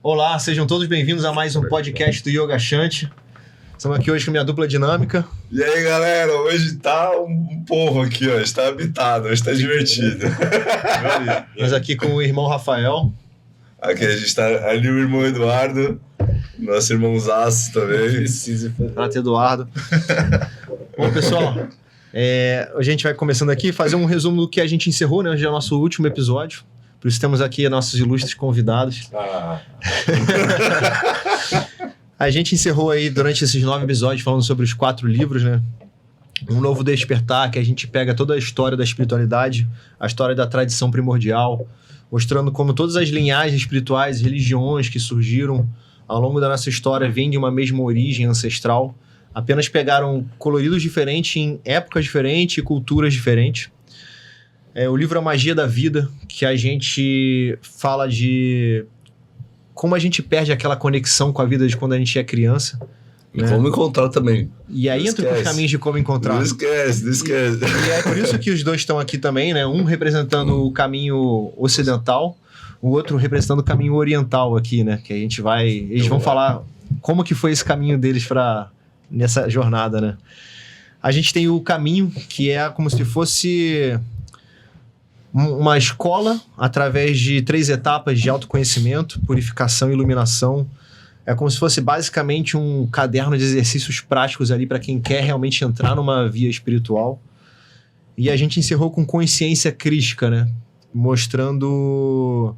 Olá, sejam todos bem-vindos a mais um podcast do Yoga Shanti. Estamos aqui hoje com a minha dupla dinâmica. E aí, galera, hoje tá um povo aqui, ó, está habitado, hoje tá divertido. Nós aqui com o irmão Rafael. Aqui a gente tá ali o irmão Eduardo, nosso irmãozaço também. Prato Eduardo. Bom, pessoal, a gente vai começando aqui, fazer um resumo do que a gente encerrou, né? Hoje é o nosso último episódio. Por isso temos aqui nossos ilustres convidados. A gente encerrou aí durante esses 9 episódios falando sobre os 4 livros, né? Um novo despertar, que a gente pega toda a história da espiritualidade, a história da tradição primordial, mostrando como todas as linhagens espirituais e religiões que surgiram ao longo da nossa história vêm de uma mesma origem ancestral, apenas pegaram coloridos diferentes em épocas diferentes e culturas diferentes. O livro A Magia da Vida, que a gente fala de como a gente perde aquela conexão com a vida de quando a gente é criança. E como encontrar também. E aí entra os caminhos de como encontrar. Não esquece. E é por isso que os dois estão aqui também, né? Um representando o caminho ocidental, o outro representando o caminho oriental aqui, né? Que a gente vai... Eles vão falar como que foi esse caminho deles nessa jornada, né? A gente tem o caminho, que é como se fosse uma escola através de 3 etapas de autoconhecimento, purificação e iluminação. É como se fosse basicamente um caderno de exercícios práticos ali para quem quer realmente entrar numa via espiritual. E a gente encerrou com consciência crística, né? Mostrando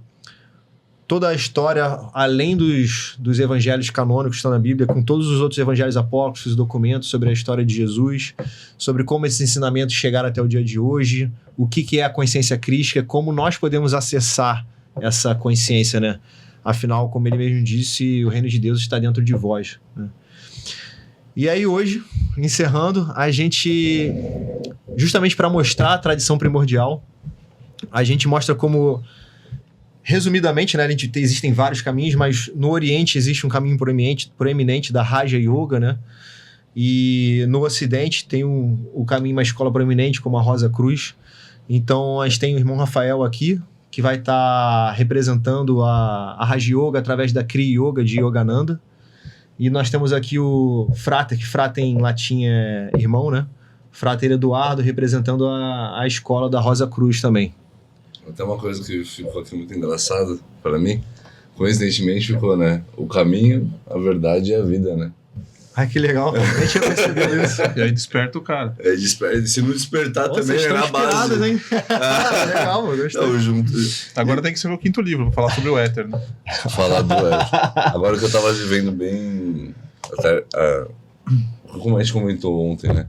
toda a história, além dos evangelhos canônicos que estão na Bíblia, com todos os outros evangelhos apócrifos, documentos sobre a história de Jesus, sobre como esses ensinamentos chegaram até o dia de hoje, o que é a consciência crística, como nós podemos acessar essa consciência, né? Afinal, como ele mesmo disse, o reino de Deus está dentro de vós, né? E aí hoje, encerrando, a gente, justamente para mostrar a tradição primordial, a gente mostra como... Resumidamente, né, existem vários caminhos, mas no Oriente existe um caminho proeminente da Raja Yoga, né? E no Ocidente tem o caminho, uma escola proeminente como a Rosa Cruz. Então, a gente tem o irmão Rafael aqui, que vai estar representando a Raja Yoga através da Kriya Yoga de Yogananda. E nós temos aqui o Frater, que Frater em latim é irmão, né? Frater Eduardo, representando a escola da Rosa Cruz também. Até uma coisa que ficou aqui muito engraçada para mim, coincidentemente ficou, né? O caminho, a verdade e a vida, né? Ai, que legal. Nem tinha percebido isso. E aí desperta o cara. Se não despertar também é na base. Hein? Legal, mano. Gostei. Agora tem que ser o 5º livro, pra falar sobre o éter, né? Falar do éter. Agora que eu tava vivendo bem... como a gente comentou ontem, né?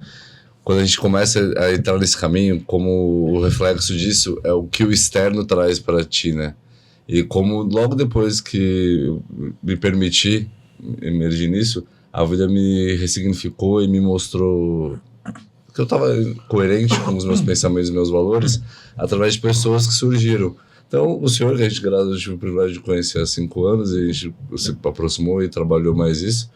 Quando a gente começa a entrar nesse caminho, como o reflexo disso é o que o externo traz para ti, né? E como logo depois que eu me permiti emergir nisso, a vida me ressignificou e me mostrou que eu estava coerente com os meus pensamentos e meus valores através de pessoas que surgiram. Então, o senhor, que a gente tive o privilégio de conhecer há 5 anos, e a gente se aproximou e trabalhou mais isso.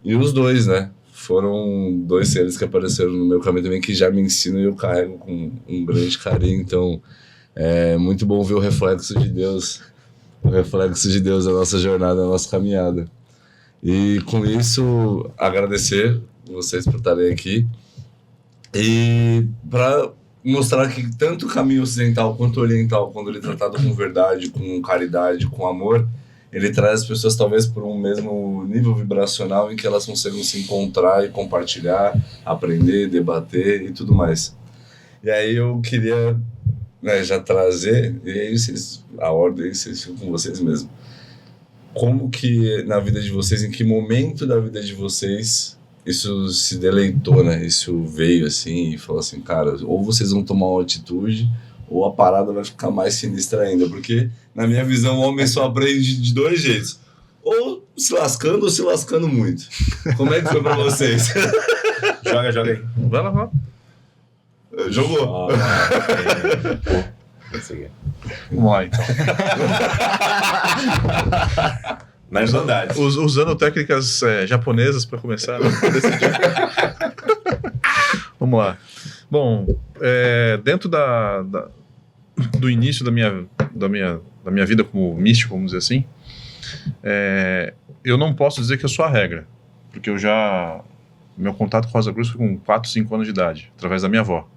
E os dois, né? Foram 2 seres que apareceram no meu caminho também, que já me ensinam e eu carrego com um grande carinho. Então, é muito bom ver o reflexo de Deus na nossa jornada, na nossa caminhada. E com isso, agradecer vocês por estarem aqui e para mostrar que tanto o caminho ocidental quanto o oriental, quando ele é tratado com verdade, com caridade, com amor, ele traz as pessoas talvez por um mesmo nível vibracional em que elas conseguem se encontrar e compartilhar, aprender, debater e tudo mais. E aí eu queria, né, já trazer, e aí a ordem vocês ficam com vocês mesmos. Como que na vida de vocês, em que momento da vida de vocês isso se deleitou, né? Isso veio assim e falou assim, cara, ou vocês vão tomar uma atitude ou a parada vai ficar mais sinistra ainda, porque na minha visão o homem só aprende de 2 jeitos, ou se lascando ou se lascando muito. Como é que foi pra vocês? Joga aí. Vai lá. Jogou. Vamos lá, então. Nas verdades. Usando técnicas japonesas para começar, né? Vamos lá. Bom, dentro do início da minha vida como místico, vamos dizer assim, Eu não posso dizer que eu sou a regra, porque meu contato com Rosa Cruz foi com 4, 5 anos de idade, através da minha avó.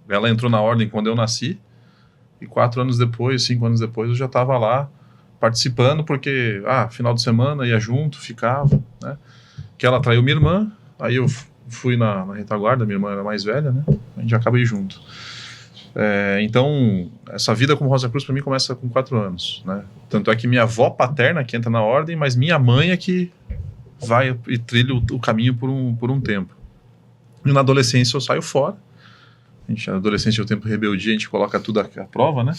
Ela entrou na ordem quando eu nasci, e 4 anos depois, 5 anos depois, eu já estava lá participando, porque, final de semana ia junto, ficava, né? Que ela traiu minha irmã, aí eu fui na retaguarda, minha irmã era mais velha, né? A gente acaba ir junto. Então, essa vida como Rosa Cruz para mim começa com 4 anos, né? Tanto é que minha avó paterna que entra na ordem, mas minha mãe é que vai e trilha o caminho por um tempo. E na adolescência eu saio fora. Na adolescência é o tempo de rebeldia, a gente coloca tudo à prova, né?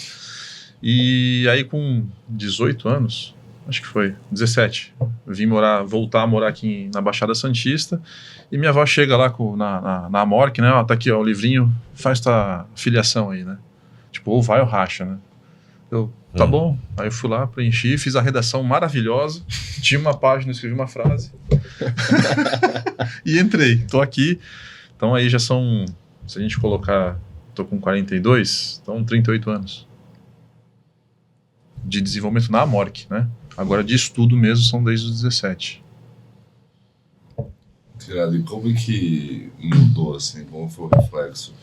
E aí com 18 anos, acho que foi 17, vim voltar a morar aqui na Baixada Santista, e minha avó chega lá na Amorc, né? Tá aqui, ó, o livrinho, faz tua filiação aí, né? Tipo, ou vai ou racha, né? Eu, tá bom. Aí eu fui lá, preenchi, fiz a redação maravilhosa, tinha uma página, escrevi uma frase e entrei, tô aqui. Então aí já são, se a gente colocar, tô com 42, então 38 anos de desenvolvimento na Amorc, né? Agora de estudo mesmo são desde os 17. E como que mudou, assim? Como foi o reflexo?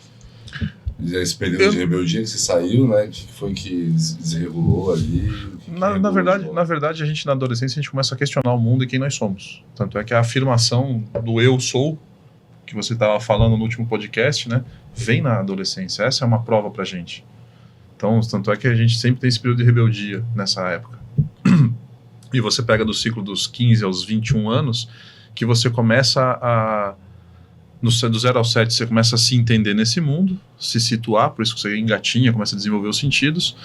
Esse período de rebeldia que você saiu, né? O que foi que desregulou ali? Na verdade, a gente na adolescência a gente começa a questionar o mundo e quem nós somos. Tanto é que a afirmação do eu sou, que você estava falando no último podcast, né? Vem na adolescência. Essa é uma prova pra gente. Então, tanto é que a gente sempre tem esse período de rebeldia nessa época. E você pega do ciclo dos 15 aos 21 anos, que você começa do 0 ao 7, você começa a se entender nesse mundo, se situar, por isso que você engatinha, começa a desenvolver os sentidos.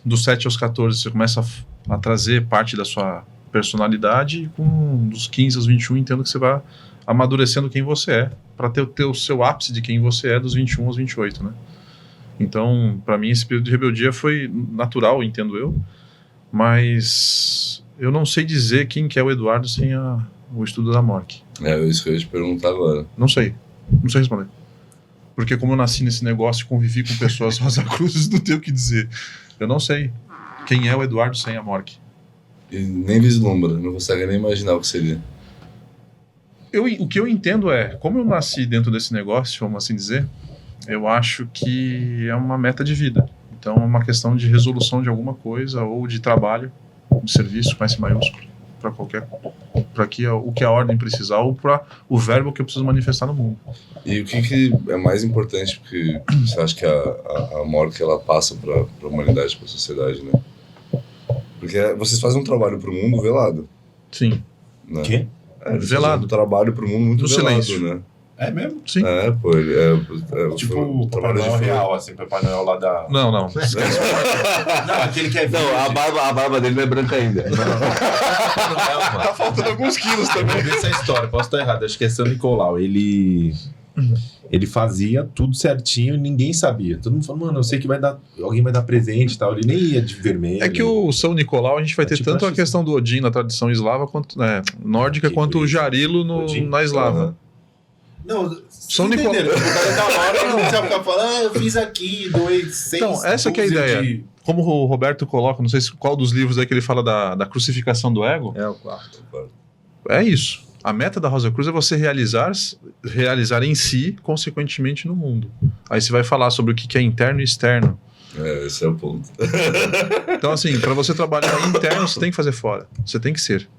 Dos 7 aos 14, você começa a trazer parte da sua personalidade, e dos 15 aos 21, entendo que você vai amadurecendo quem você é, para ter o seu ápice de quem você é dos 21 aos 28, né? Então, para mim, esse período de rebeldia foi natural, entendo eu, mas eu não sei dizer quem que é o Eduardo sem o estudo da Amorc. Isso que eu ia te perguntar agora. Não sei responder. Porque como eu nasci nesse negócio e convivi com pessoas Rosa Cruzes, não tenho o que dizer. Eu não sei quem é o Eduardo sem a Amorc. E nem vislumbra, não consegue nem imaginar o que seria. O que eu entendo como eu nasci dentro desse negócio, vamos assim dizer, eu acho que é uma meta de vida. Então é uma questão de resolução de alguma coisa, ou de trabalho, de serviço, com S maiúsculo, para o que a ordem precisar, ou para o verbo que eu preciso manifestar no mundo. E o que é mais importante, porque você acha que a Amorc ela passa para a humanidade, para a sociedade, né? Porque vocês fazem um trabalho para o mundo velado. Sim. Né? Quê? Velado. Um trabalho para o mundo muito no velado, silêncio. né? É mesmo? Sim. Pô, Tipo o Papai Noel real, assim, Papai Noel lá da... Não. Não, aquele que é verde. Não, a barba dele não é branca ainda. Tá faltando alguns quilos também. Vamos ver essa história, posso estar errado. Acho que é São Nicolau. Ele fazia tudo certinho e ninguém sabia. Todo mundo falou, mano, eu sei que alguém vai dar presente e tal. Ele nem ia de vermelho. É que o São Nicolau a gente vai ter tipo tanto a questão do Odin na tradição eslava, quanto nórdica, quanto o Jarilo na eslava. Não, São Nicolau. O cara da hora não precisa ficar falando, eu fiz aqui, doei 6. Então, essa que é a ideia. Como o Roberto coloca, não sei qual dos livros aí que ele fala da crucificação do ego. É o quarto. É isso. A meta da Rosa Cruz é você realizar em si, consequentemente no mundo. Aí você vai falar sobre o que é interno e externo. Esse é o ponto. Então, assim, para você trabalhar interno, você tem que fazer fora. Você tem que ser.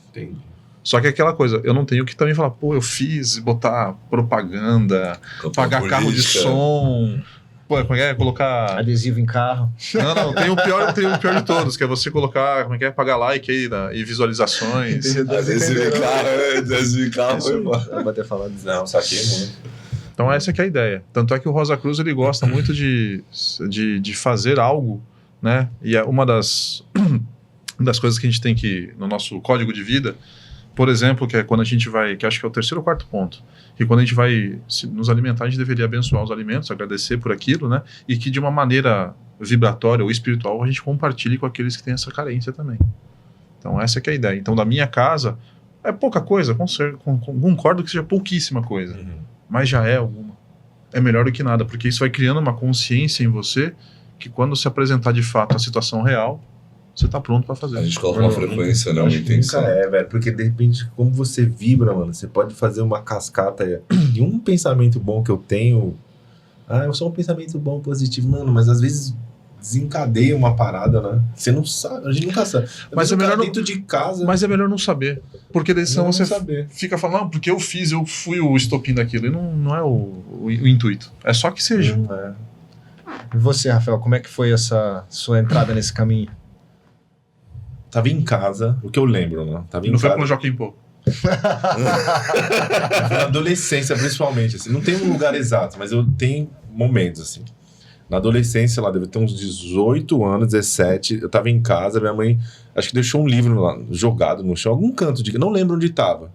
Entendi. Só que é aquela coisa, eu não tenho que também falar, pô, eu fiz, botar propaganda, pagar carro de som, colocar... Adesivo em carro. Não, tem o pior de todos, que é você colocar, pagar like aí, e visualizações. Adesivo em carro foi mal. Dá pra ter falado isso. Não, saquei muito. Então essa que é a ideia. Tanto é que o Rosa Cruz, ele gosta muito de fazer algo, né? E é uma das coisas que a gente tem que, no nosso código de vida, por exemplo, que é quando a gente vai, que acho que é o 3º ou 4º ponto, que quando a gente vai nos alimentar, a gente deveria abençoar os alimentos, agradecer por aquilo, né? E que de uma maneira vibratória ou espiritual a gente compartilhe com aqueles que têm essa carência também. Então essa que é a ideia. Então da minha casa, é pouca coisa, concordo que seja pouquíssima coisa, mas já é alguma. É melhor do que nada, porque isso vai criando uma consciência em você que quando se apresentar de fato a situação real, você tá pronto pra fazer. A gente coloca uma frequência, né? Uma intenção. Nunca velho. Porque de repente, como você vibra, mano, você pode fazer uma cascata. E um pensamento bom que eu tenho. Eu sou um pensamento bom, positivo, mano, mas às vezes desencadeia uma parada, né? Você não sabe, a gente nunca sabe. Mas é melhor não, dentro de casa. mas é melhor não saber. Porque daí senão você saber. fica falando, porque eu fui o estopim daquilo. E não é o intuito. É só que seja. E você, Rafael, como é que foi essa sua entrada nesse caminho? Tava em casa, o que eu lembro, né? Tava em Não foi casa. com o Joaquim Pô. Na adolescência, principalmente, assim. Não tem um lugar exato, mas eu tenho momentos, assim. Na adolescência, lá deve ter uns 18 anos, 17, eu tava em casa, minha mãe, acho que deixou um livro lá, jogado no chão, algum canto, não lembro onde tava.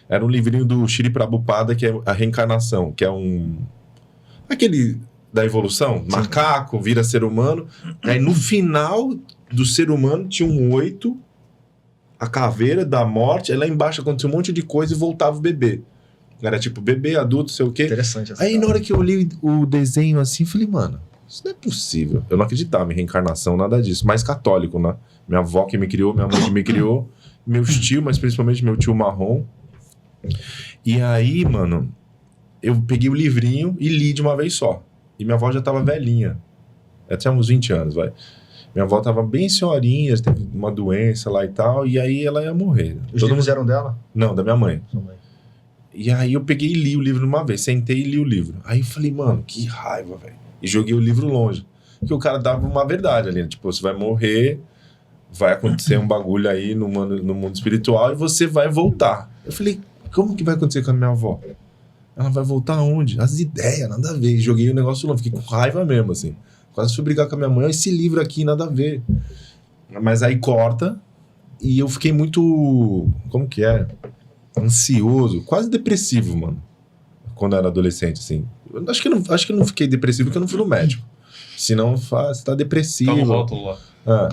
Era um livrinho do Shri Prabhupada, que é a reencarnação, que é aquele da evolução, macaco, vira ser humano. Aí no final do ser humano tinha um 8, a caveira da morte, aí lá embaixo aconteceu um monte de coisa e voltava o bebê. Era tipo bebê, adulto, sei o quê. Interessante essa Aí história. na hora que eu li o desenho assim, falei, mano, isso não é possível. Eu não acreditava em reencarnação, nada disso. Mais católico, né? Minha avó que me criou, minha mãe que me criou, meus tios, mas principalmente meu tio marrom. E aí, mano, eu peguei o livrinho e li de uma vez só. E minha avó já tava velhinha. Ela tinha uns 20 anos, vai. Minha avó tava bem senhorinha, teve uma doença lá e tal, e aí ela ia morrer. Os livros eram dela? Não, da minha mãe. Sua mãe. E aí eu peguei e li o livro de uma vez. Sentei e li o livro. Aí eu falei, mano, que raiva, velho. E joguei o livro longe. Porque o cara dava uma verdade ali, né? Tipo, você vai morrer, vai acontecer um bagulho aí no mundo espiritual e você vai voltar. Eu falei, como que vai acontecer com a minha avó? Ela vai voltar aonde? As ideias, nada a ver. E joguei o negócio longe. Fiquei com raiva mesmo, assim. Quase fui brigar com a minha mãe. Esse livro aqui, nada a ver. Mas aí corta e eu fiquei muito... Como que é? Ansioso, quase depressivo, mano. Quando eu era adolescente, assim. Eu acho que eu não fiquei depressivo porque eu não fui no médico. Senão, você tá depressivo. Tá no rótulo lá.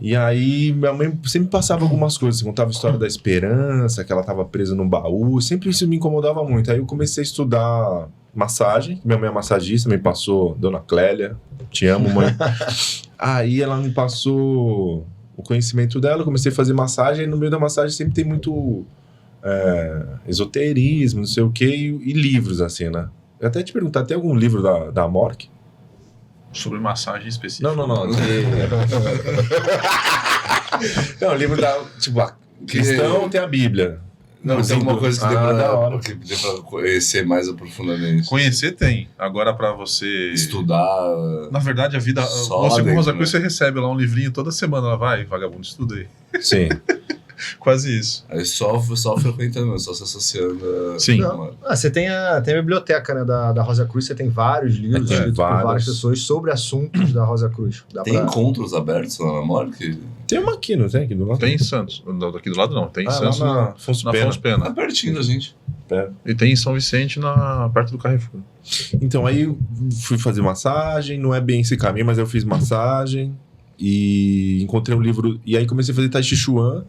E aí, minha mãe sempre passava algumas coisas. Contava a história da esperança, que ela tava presa num baú. Sempre isso me incomodava muito. Aí eu comecei a estudar massagem. Minha mãe é massagista, me passou Dona Clélia. Te amo, mãe. Aí ela me passou o conhecimento dela. Eu comecei a fazer massagem. E no meio da massagem sempre tem muito... esoterismo, não sei o que, e livros, assim, né? Eu até te perguntar, tem algum livro da Mork? Sobre massagem específica. Não. Não, livro da... Tipo, cristão tem a Bíblia. Não, tem alguma coisa que da hora. dê pra conhecer mais aprofundadamente. Conhecer tem. Agora pra você... Estudar... Na verdade, a vida... Só Você com dentro, Rosa né? Cruz, você recebe lá um livrinho toda semana. Ela vai, vagabundo, estuda aí. Sim. Quase isso. Aí só frequentando, só se associando. Sim. Você tem a biblioteca, né, da Rosa Cruz, você tem vários livros Tem escritos por várias vários. pessoas sobre assuntos da Rosa Cruz. Tem encontros abertos lá na Mork? Tem uma aqui, não tem? Aqui do lado? Tem em Santos. Não, daqui do lado não. Tem em Lá Santos na Afonso na Pena. Afonso Pena. Tá pertinho da gente. E tem em São Vicente, perto do Carrefour. Então, aí eu fui fazer massagem, não é bem esse caminho, mas eu fiz massagem e encontrei um livro, e aí comecei a fazer Tai Chi Chuan.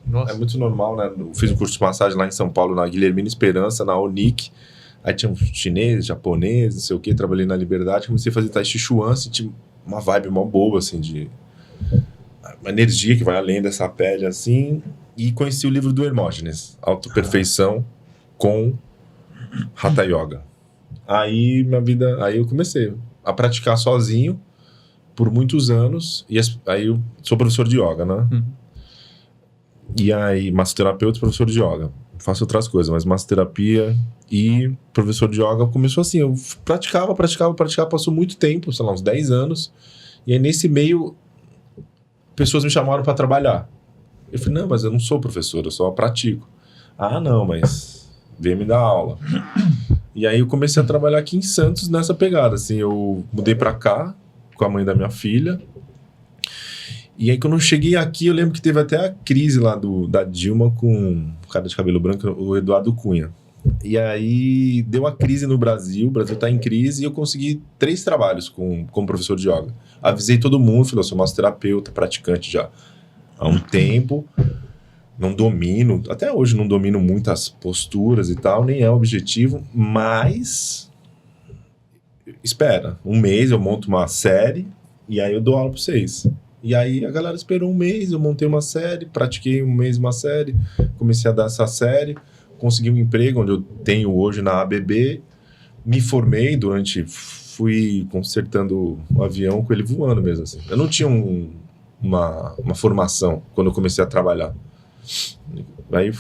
Nossa. É muito normal, né? Eu fiz um curso de massagem lá em São Paulo, na Guilhermina Esperança, na Unic. Aí tinha uns chineses, japoneses, não sei o que, trabalhei na Liberdade, comecei a fazer Tai Chi Chuan, senti uma vibe mó boa, assim, de uma energia que vai além dessa pele, assim, e conheci o livro do Hermógenes, Autoperfeição com Hatha Yoga. Aí aí eu comecei a praticar sozinho por muitos anos, e aí eu sou professor de yoga, né? E aí, massoterapeuta e professor de yoga. Faço outras coisas, mas massoterapia e professor de yoga começou assim. Eu praticava, passou muito tempo, sei lá, uns 10 anos. E aí, nesse meio, pessoas me chamaram para trabalhar. Eu falei, não, mas eu não sou professor, eu só pratico. Ah, não, mas vem me dar aula. E aí, eu comecei a trabalhar aqui em Santos nessa pegada, assim. Eu mudei para cá com a mãe da minha filha. E aí, quando eu cheguei aqui, eu lembro que teve até a crise lá da Dilma com o cara de cabelo branco, o Eduardo Cunha. E aí, deu a crise no Brasil, o Brasil tá em crise, e eu consegui 3 trabalhos como professor de yoga. Avisei todo mundo, falei, eu sou massoterapeuta, praticante já há um tempo, não domino, até hoje não domino muitas posturas e tal, nem é o objetivo, mas espera, um mês eu monto uma série, e aí eu dou aula pra vocês. E aí a galera esperou um mês, eu montei uma série, pratiquei um mês uma série, comecei a dar essa série, consegui um emprego onde eu tenho hoje na ABB, me formei fui consertando o avião com ele voando mesmo, assim. Eu não tinha uma formação quando eu comecei a trabalhar. Aí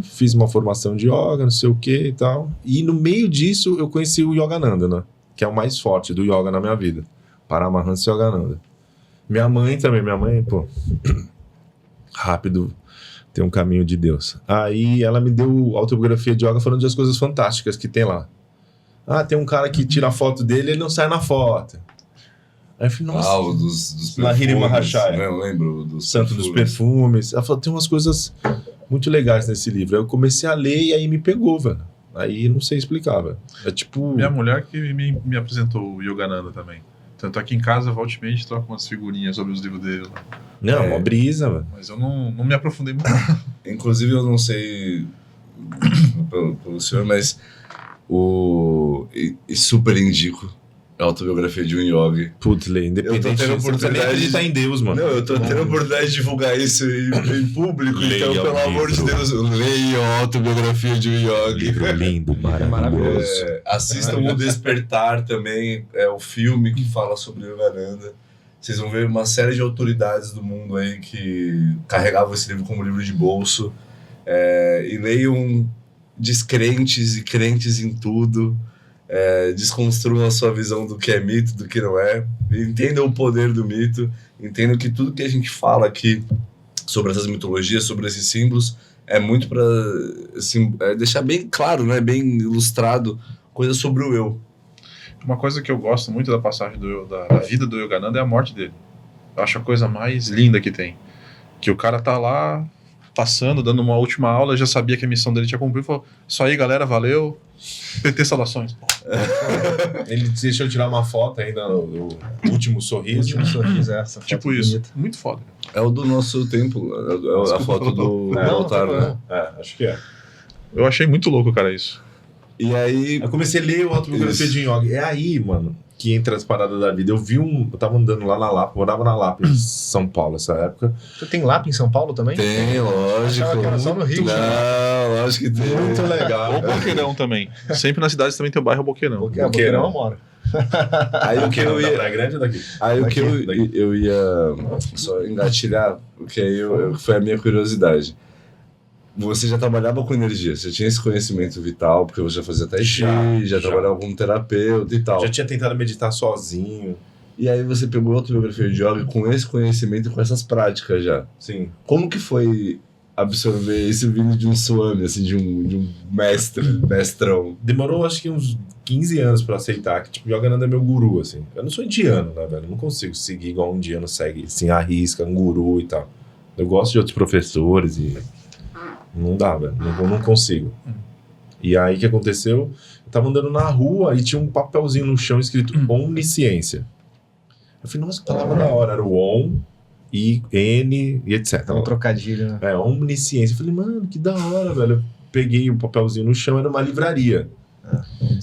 fiz uma formação de yoga, não sei o que e tal. E no meio disso eu conheci o Yogananda, né? Que é o mais forte do yoga na minha vida. Paramahansa Yogananda. Minha mãe, pô, rápido, tem um caminho de Deus. Aí ela me deu autobiografia de yoga falando das coisas fantásticas que tem lá. Tem um cara que tira a foto dele e ele não sai na foto. Aí eu falei, nossa. Dos Lahiri perfumes, Mahachaya. né? Eu lembro do Santo dos Perfumes. Ela falou, tem umas coisas muito legais nesse livro. Aí eu comecei a ler e aí me pegou, velho. Aí não sei explicar, velho. É tipo... Minha mulher que me apresentou o Yogananda também. Tanto aqui em casa, volta e meia, a gente troca umas figurinhas sobre os livros dele lá. Não, uma brisa, velho. Mas eu não me aprofundei muito. Inclusive, eu não sei pelo senhor, mas e super indico a autobiografia de um yogi. Putz, Lê, independente. Eu tô tendo Você não precisa nem acreditar em Deus, mano. Não, eu tô tendo a oportunidade de divulgar isso em público, Leia então, pelo o amor de livro. Deus, leia a autobiografia de um yogi. Livro lindo, maravilhoso. Assistam O Despertar também, é o filme que fala sobre Yogananda. Vocês vão ver uma série de autoridades do mundo aí que carregavam esse livro como livro de bolso. E leiam descrentes e crentes em tudo. Desconstruam a sua visão do que é mito, do que não é. Entendam o poder do mito. Entendam que tudo que a gente fala aqui sobre essas mitologias, sobre esses símbolos, é muito para deixar bem claro, né, bem ilustrado, coisas sobre o eu. Uma coisa que eu gosto muito da passagem da vida do Yogananda é a morte dele. Eu acho a coisa mais linda que tem. Que o cara tá lá, passando, dando uma última aula, já sabia que a missão dele tinha cumprido, falou, isso aí, galera, valeu. PT Saudações. Ele deixou eu tirar uma foto ainda no último sorriso. Essa foto Tipo isso. bonita. Muito foda. É o do nosso templo, a foto do altar, né? Acho que é. Eu achei muito louco, cara, isso. E aí... Eu comecei a ler o autobiografia de yoga. É aí, mano, que entra as paradas da vida. Eu tava andando lá na Lapa, morava na Lapa, em São Paulo, essa época. Você tem Lapa em São Paulo também? Tem, lógico. Achava que era só no Rio. Não, lógico que tem. Muito legal. Ou Boqueirão também. Sempre nas cidades também tem o bairro Boqueirão. Boqueirão eu moro. Aí o que eu Da ia... Praia Grande ou daqui? Aí o que Daqui. eu ia só engatilhar, porque aí foi a minha curiosidade. Você já trabalhava com energia, você tinha esse conhecimento vital, porque você já fazia tai chi, já trabalhava como terapeuta e tal. Já tinha tentado meditar sozinho. E aí você pegou a autobiografia de yoga com esse conhecimento e com essas práticas já. Sim. Como que foi absorver isso vindo de um swami, assim, de um mestrão? Demorou acho que uns 15 anos pra aceitar que, tipo, Yogananda é meu guru, assim. Eu não sou indiano, né, velho? Eu não consigo seguir igual um indiano segue, assim, arrisca, um guru e tal. Eu gosto de outros professores e... Não dá, velho. Não consigo. E aí, o que aconteceu? Eu tava andando na rua e tinha um papelzinho no chão escrito Omnisciência. Eu falei, nossa, que palavra da hora. Era o Om, I, N e etc. Um trocadilho, né? Omnisciência. Eu falei, mano, que da hora, velho. Eu peguei o papelzinho no chão, era uma livraria.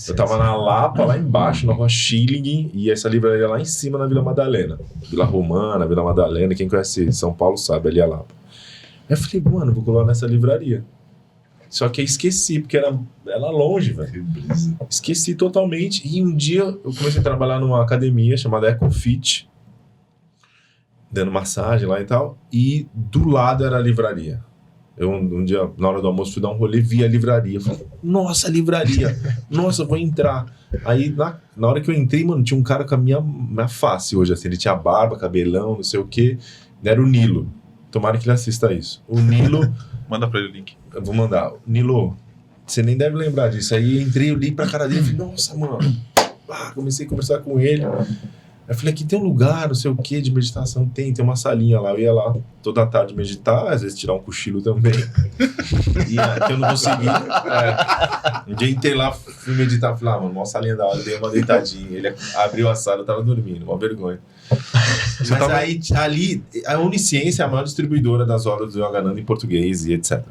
Eu tava na Lapa, lá embaixo, na rua Schilling, e essa livraria lá em cima, na Vila Madalena. Vila Romana, Vila Madalena, quem conhece São Paulo sabe, ali é Lapa. Aí eu falei, mano, vou colar nessa livraria. Só que aí esqueci, porque era longe, velho. Esqueci totalmente. E um dia eu comecei a trabalhar numa academia chamada EcoFit, dando massagem lá e tal, e do lado era a livraria. Eu um dia, na hora do almoço, fui dar um rolê, vi a livraria. Falei, nossa, livraria! Nossa, vou entrar. Aí, na hora que eu entrei, mano, tinha um cara com a minha face hoje, assim. Ele tinha barba, cabelão, não sei o quê. Era o Nilo. Tomara que ele assista isso. O Nilo... Manda pra ele o link. Eu vou mandar. Nilo, você nem deve lembrar disso. Aí eu entrei, eu li pra cara dele e falei, nossa, mano. Comecei a conversar com ele. Eu falei, aqui tem um lugar, não sei o que, de meditação. Tem uma salinha lá. Eu ia lá toda tarde meditar, às vezes tirar um cochilo também. E que eu não consegui. Um dia entrei lá, fui meditar, falei, mano, uma salinha da hora, dei uma deitadinha. Ele abriu a sala, eu tava dormindo, uma vergonha. Mas aí, ali, a Onisciência é a maior distribuidora das obras do Yogananda em português e etc.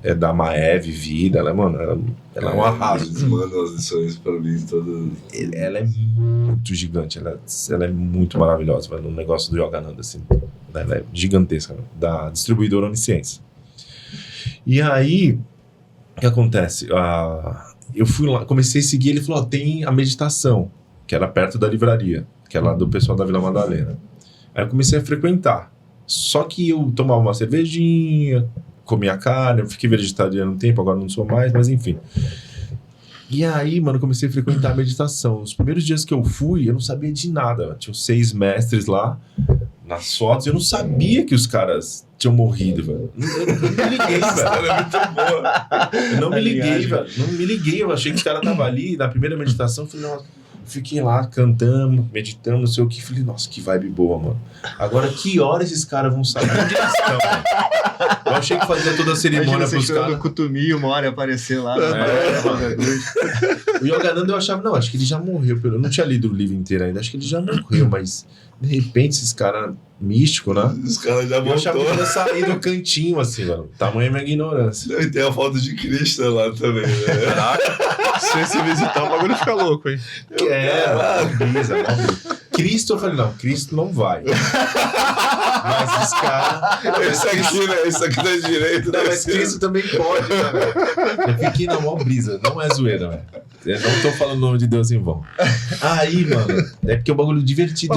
é da Maev Vida, ela, mano, ela é um arraso. Eles mandam as lições pra mim todas. Ela é muito gigante, ela é muito maravilhosa, velho, no negócio do Yogananda, assim. Ela é gigantesca, da distribuidora Onisciência. E aí, o que acontece? Eu fui lá, comecei a seguir, ele falou, tem a meditação, que era perto da livraria, que é lá do pessoal da Vila Madalena. Aí eu comecei a frequentar. Só que eu tomava uma cervejinha, comia carne, eu fiquei vegetariano um tempo, agora não sou mais, mas enfim. E aí, mano, eu comecei a frequentar a meditação. Os primeiros dias que eu fui, eu não sabia de nada. Tinha 6 mestres lá, nas fotos, eu não sabia que os caras tinham morrido, velho. Eu não me liguei, velho. É muito boa. Eu não me liguei, velho. Não me liguei, eu achei que os caras estavam ali. Na primeira meditação, eu falei, nossa, fiquei lá, cantamos, meditamos, não sei o que. Falei, nossa, que vibe boa, mano. Agora, que hora esses caras vão saber onde eles estão, mano? Eu achei que fazia toda a cerimônia pros caras. o Kutumi, uma hora aparecer lá. O Yogananda eu achava, não, acho que ele já morreu. Eu não tinha lido o livro inteiro ainda, acho que ele já morreu, mas de repente esses caras místicos, né? Os caras já Eu achava que voltou. ele ia sair do cantinho, assim, mano. Tamanha minha ignorância. E tem a foto de Cristo lá também, né? Se você visitar, o bagulho fica louco, hein? Brisa. Cristo, eu falei, não, Cristo não vai. Mas os caras... Esse aqui, né? Esse aqui da direita. Não, mas Cristo também pode, né, velho? Eu fiquei na mó brisa, não é zoeira, velho. Eu não tô falando o nome de Deus em vão. Aí, mano, é porque é um bagulho divertido.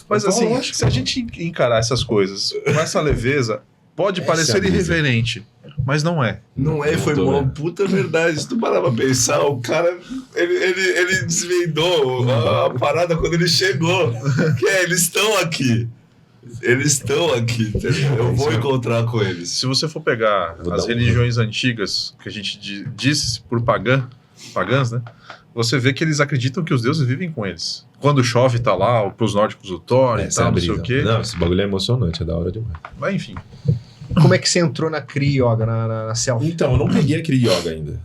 Mas assim, se a gente encarar essas coisas com essa leveza, pode parecer irreverente, mas não é. Não é, foi uma puta verdade. Se tu parar pra pensar, o cara, ele desvendou a parada quando ele chegou. Que é, eles estão aqui. Eles estão aqui, entendeu? Eu vou encontrar com eles. Se você for pegar as religiões antigas, que a gente disse por pagãs, né? Você vê que eles acreditam que os deuses vivem com eles. Quando chove, tá lá, pros nórdicos o Thor e tal, não sei o quê. Não, esse bagulho é emocionante, é da hora demais. Mas enfim. Como é que você entrou na Kriya Yoga, na selfie? Então, eu não peguei a Kriya Yoga ainda.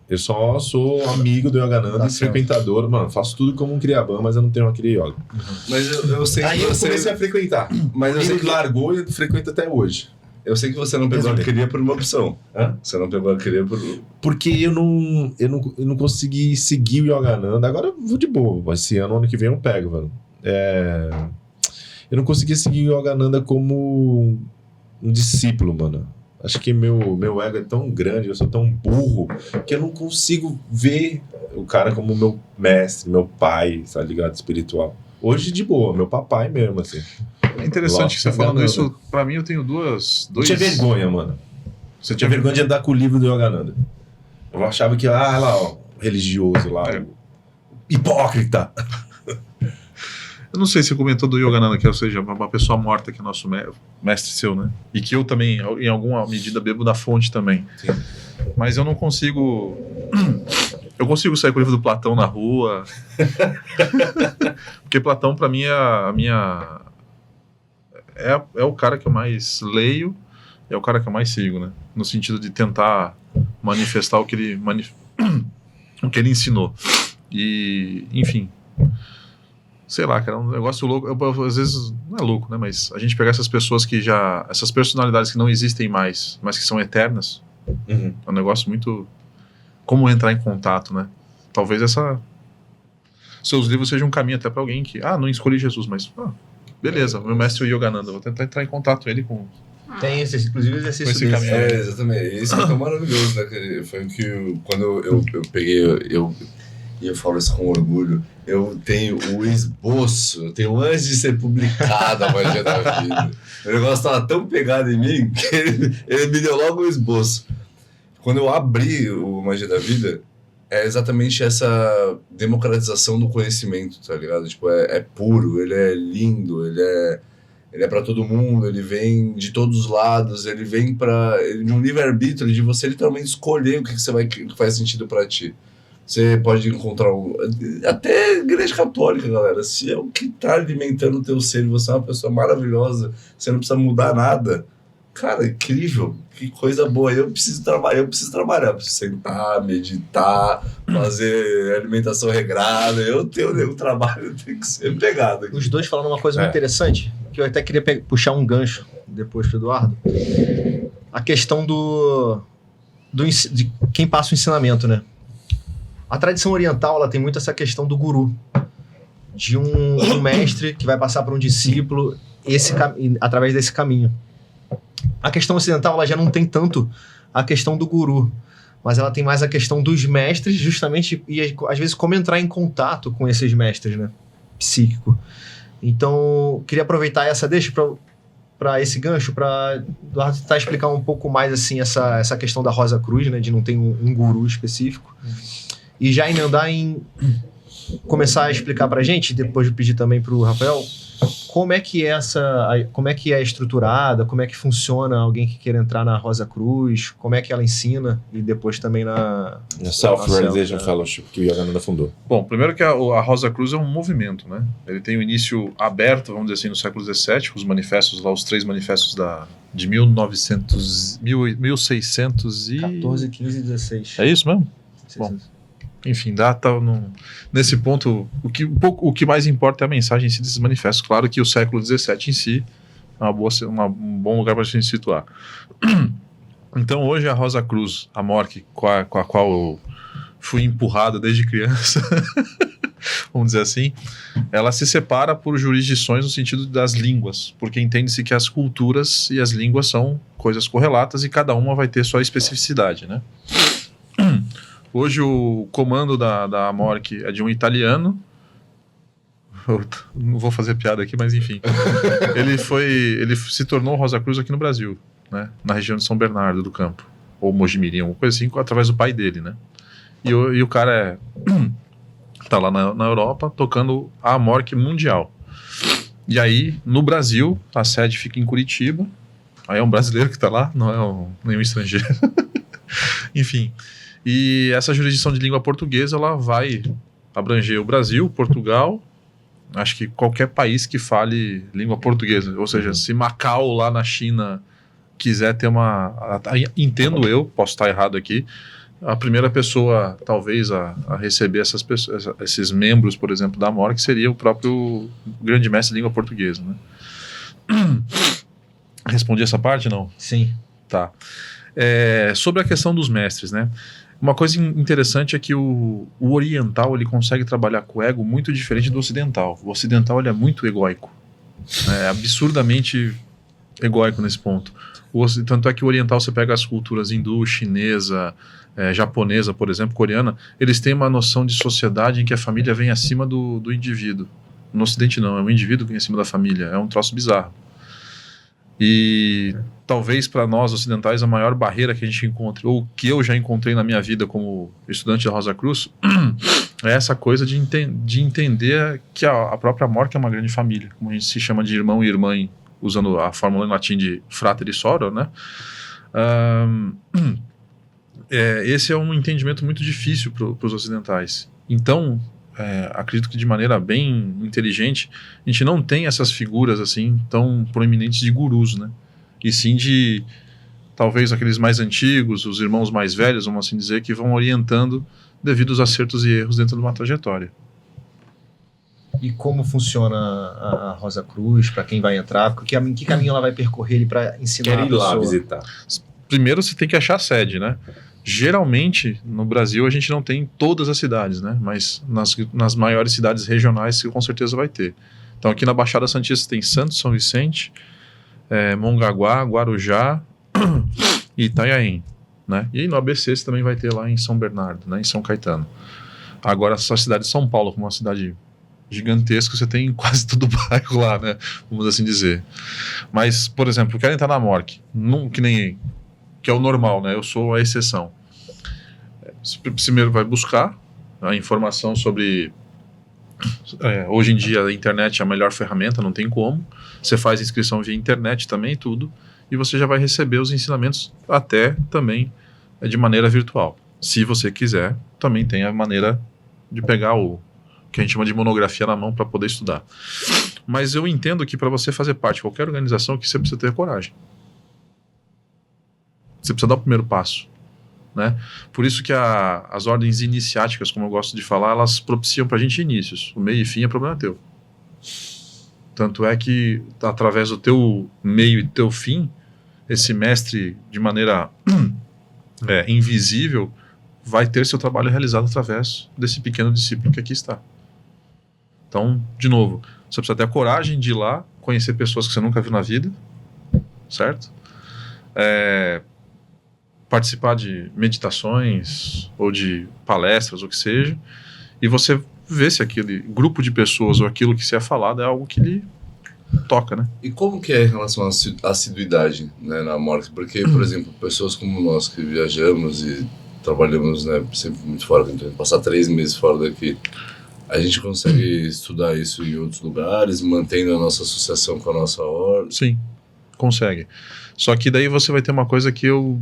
Eu só sou amigo do Yogananda e frequentador. Mano, faço tudo como um Kriyaban, mas eu não tenho uma Kriya Yoga. Mas eu sei que Aí eu comecei a frequentar. Mas eu sei que largou e frequento até hoje. Eu sei que você não pegou a Kriya por uma opção. Hã? Você não pegou a Kriya por... Porque eu não consegui seguir o Yogananda. Agora eu vou de boa. Esse ano que vem eu pego, velho. Eu não consegui seguir o Yogananda como um discípulo, mano. Acho que meu ego é tão grande, eu sou tão burro, que eu não consigo ver o cara como meu mestre, meu pai, tá ligado? Espiritual. Hoje, de boa, meu papai mesmo, assim. É interessante que você falando isso. Pra mim, eu tenho dois... Tinha vergonha, mano. Você tinha vergonha de andar com o livro do Yogananda. Eu achava que, lá, ó, religioso lá, o hipócrita. Eu não sei se você comentou do Yogananda, que ou seja, uma pessoa morta que é nosso mestre seu, né? E que eu também, em alguma medida, bebo da fonte também. Sim. Mas eu não consigo... Eu consigo sair com o livro do Platão na rua. Porque Platão, pra mim, é o cara que eu mais leio, é o cara que eu mais sigo, né? No sentido de tentar manifestar o que ele, o que ele ensinou. E, enfim... Sei lá, cara, é um negócio louco. Às vezes, não é louco, né? Mas a gente pegar essas pessoas que já... Essas personalidades que não existem mais, mas que são eternas, é um negócio muito... Como entrar em contato, né? Talvez seus livros sejam um caminho até pra alguém que... não escolhi Jesus, mas... beleza, meu mestre Yogananda, vou tentar entrar em contato com ele com... Tem inclusive exercício esse caminho. Exatamente. Isso é tão maravilhoso, né? Foi o que... Quando eu peguei... E eu falo isso com orgulho. Eu tenho o esboço, eu tenho antes de ser publicada a Magia da Vida. O negócio estava tão pegado em mim que ele me deu logo o esboço. Quando eu abri o Magia da Vida, é exatamente essa democratização do conhecimento, tá ligado? Tipo, é puro, ele é lindo, ele é para todo mundo, ele vem de todos os lados, ele vem de um livre-arbítrio de você literalmente escolher o que faz sentido para ti. Você pode encontrar até igreja católica, galera. Se é o que tá alimentando o teu ser, você é uma pessoa maravilhosa, você não precisa mudar nada. Cara, incrível. Que coisa boa. Eu preciso trabalhar, eu preciso sentar, meditar, fazer alimentação regrada. Eu tenho um trabalho, tem que ser pegado aqui. Os dois falaram uma coisa muito interessante, que eu até queria puxar um gancho depois pro Eduardo. A questão de quem passa o ensinamento, né? A tradição oriental, ela tem muito essa questão do guru, de um mestre que vai passar para um discípulo através desse caminho. A questão ocidental, ela já não tem tanto a questão do guru, mas ela tem mais a questão dos mestres, justamente, e às vezes como entrar em contato com esses mestres, né? Psíquico. Então, queria aproveitar essa deixa para esse gancho, para Eduardo tentar explicar um pouco mais assim essa questão da Rosa Cruz, né? De não ter um guru específico. E já emendar em começar a explicar pra gente, depois de pedir também pro Rafael, como é que é estruturada, como é que funciona alguém que queira entrar na Rosa Cruz, como é que ela ensina, e depois também na Self-Realization Fellowship, que o Yogananda fundou. Bom, primeiro que a Rosa Cruz é um movimento, né? Ele tem o início aberto, vamos dizer assim, no século XVII, os manifestos lá, os 3 manifestos de 1600 e... 14, 15 e 16. É isso mesmo? Bom, enfim, nesse ponto, o que mais importa é a mensagem em si desses manifestos. Claro que o século XVII em si é um bom lugar para a gente situar. Então, hoje a Rosa Cruz, a MORC, com a qual eu fui empurrado desde criança, vamos dizer assim, ela se separa por jurisdições no sentido das línguas, porque entende-se que as culturas e as línguas são coisas correlatas e cada uma vai ter sua especificidade, né? Hoje o comando da MORC é de um italiano. Não vou fazer piada aqui, mas enfim. Ele se tornou Rosa Cruz aqui no Brasil, né? Na região de São Bernardo do Campo, ou Mojimirim, alguma coisa assim, através do pai dele, né? E o cara tá lá na Europa tocando a MORC mundial. E aí, no Brasil, a sede fica em Curitiba. Aí é um brasileiro que tá lá, não é nenhum estrangeiro. Enfim. E essa jurisdição de língua portuguesa, ela vai abranger o Brasil, Portugal, acho que qualquer país que fale língua portuguesa. Ou seja, se Macau, lá na China, quiser ter entendo eu, posso estar errado aqui, a primeira pessoa, talvez, a receber esses membros, por exemplo, da MORC, seria o próprio grande mestre de língua portuguesa, né? Respondi essa parte, não? Sim. Tá. Sobre a questão dos mestres, né? Uma coisa interessante é que o oriental, ele consegue trabalhar com o ego muito diferente do ocidental. O ocidental, ele é muito egóico. É absurdamente egóico nesse ponto. Tanto é que o oriental, você pega as culturas hindu, chinesa, japonesa, por exemplo, coreana, eles têm uma noção de sociedade em que a família vem acima do indivíduo. No ocidente não, é o indivíduo que vem acima da família. É um troço bizarro. E talvez para nós ocidentais a maior barreira que a gente encontra, ou que eu já encontrei na minha vida como estudante da Rosa Cruz, é essa coisa de entender que a própria MORC é uma grande família, como a gente se chama de irmão e irmã, usando a fórmula em latim de frater e soror, né? Esse é um entendimento muito difícil para os ocidentais. Então, acredito que de maneira bem inteligente, a gente não tem essas figuras assim tão proeminentes de gurus, né? E sim de, talvez, aqueles mais antigos, os irmãos mais velhos, vamos assim dizer, que vão orientando devido aos acertos e erros dentro de uma trajetória. E como funciona a Rosa Cruz, para quem vai entrar? Que caminho ela vai percorrer para ensinar a pessoa? Quero ir lá visitar. Primeiro você tem que achar a sede, né? Geralmente, no Brasil, a gente não tem em todas as cidades, né? Mas nas maiores cidades regionais, você com certeza vai ter. Então, aqui na Baixada Santista tem Santos, São Vicente, Mongaguá, Guarujá e Itanhaém, né? E no ABC você também vai ter lá em São Bernardo, né? Em São Caetano. Agora, essa cidade de São Paulo, como uma cidade gigantesca, você tem quase todo o bairro lá, né? Vamos assim dizer. Mas, por exemplo, eu quero entrar na MORC, que é o normal, né? Eu sou a exceção. Você primeiro vai buscar a informação sobre... hoje em dia a internet é a melhor ferramenta, não tem como. Você faz inscrição via internet também e tudo, e você já vai receber os ensinamentos até também de maneira virtual. Se você quiser, também tem a maneira de pegar o que a gente chama de monografia na mão para poder estudar. Mas eu entendo que para você fazer parte de qualquer organização, que você precisa ter coragem. Você precisa dar o primeiro passo, né? Por isso que as ordens iniciáticas, como eu gosto de falar, elas propiciam para a gente inícios. O meio e fim é problema teu. Tanto é que, através do teu meio e teu fim, esse mestre, de maneira invisível, vai ter seu trabalho realizado através desse pequeno discípulo que aqui está. Então, de novo, você precisa ter a coragem de ir lá, conhecer pessoas que você nunca viu na vida, certo? Participar de meditações ou de palestras, ou o que seja, e você ver se aquele grupo de pessoas ou aquilo que se é falado é algo que lhe toca, né? E como que é em relação à assiduidade, né, na morte? Porque, por exemplo, pessoas como nós que viajamos e trabalhamos, né, sempre muito fora, então passar 3 meses fora daqui, a gente consegue estudar isso em outros lugares, mantendo a nossa associação com a nossa ordem? Sim, consegue. Só que daí você vai ter uma coisa que eu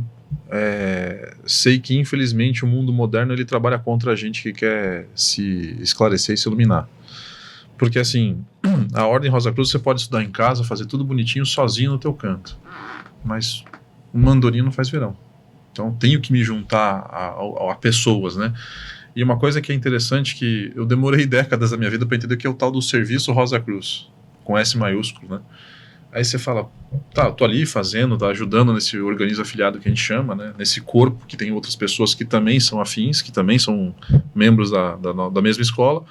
sei que, infelizmente, o mundo moderno ele trabalha contra a gente que quer se esclarecer e se iluminar. Porque, assim, a Ordem Rosa Cruz você pode estudar em casa, fazer tudo bonitinho, sozinho no teu canto. Mas uma andorinha não faz verão. Então, tenho que me juntar a pessoas, né? E uma coisa que é interessante que eu demorei décadas da minha vida para entender que é o tal do serviço Rosa Cruz, com S maiúsculo, né? Aí você fala, tá, eu tô ali fazendo, tá ajudando nesse organismo afiliado que a gente chama, né? Nesse corpo que tem outras pessoas que também são afins, que também são membros da mesma escola.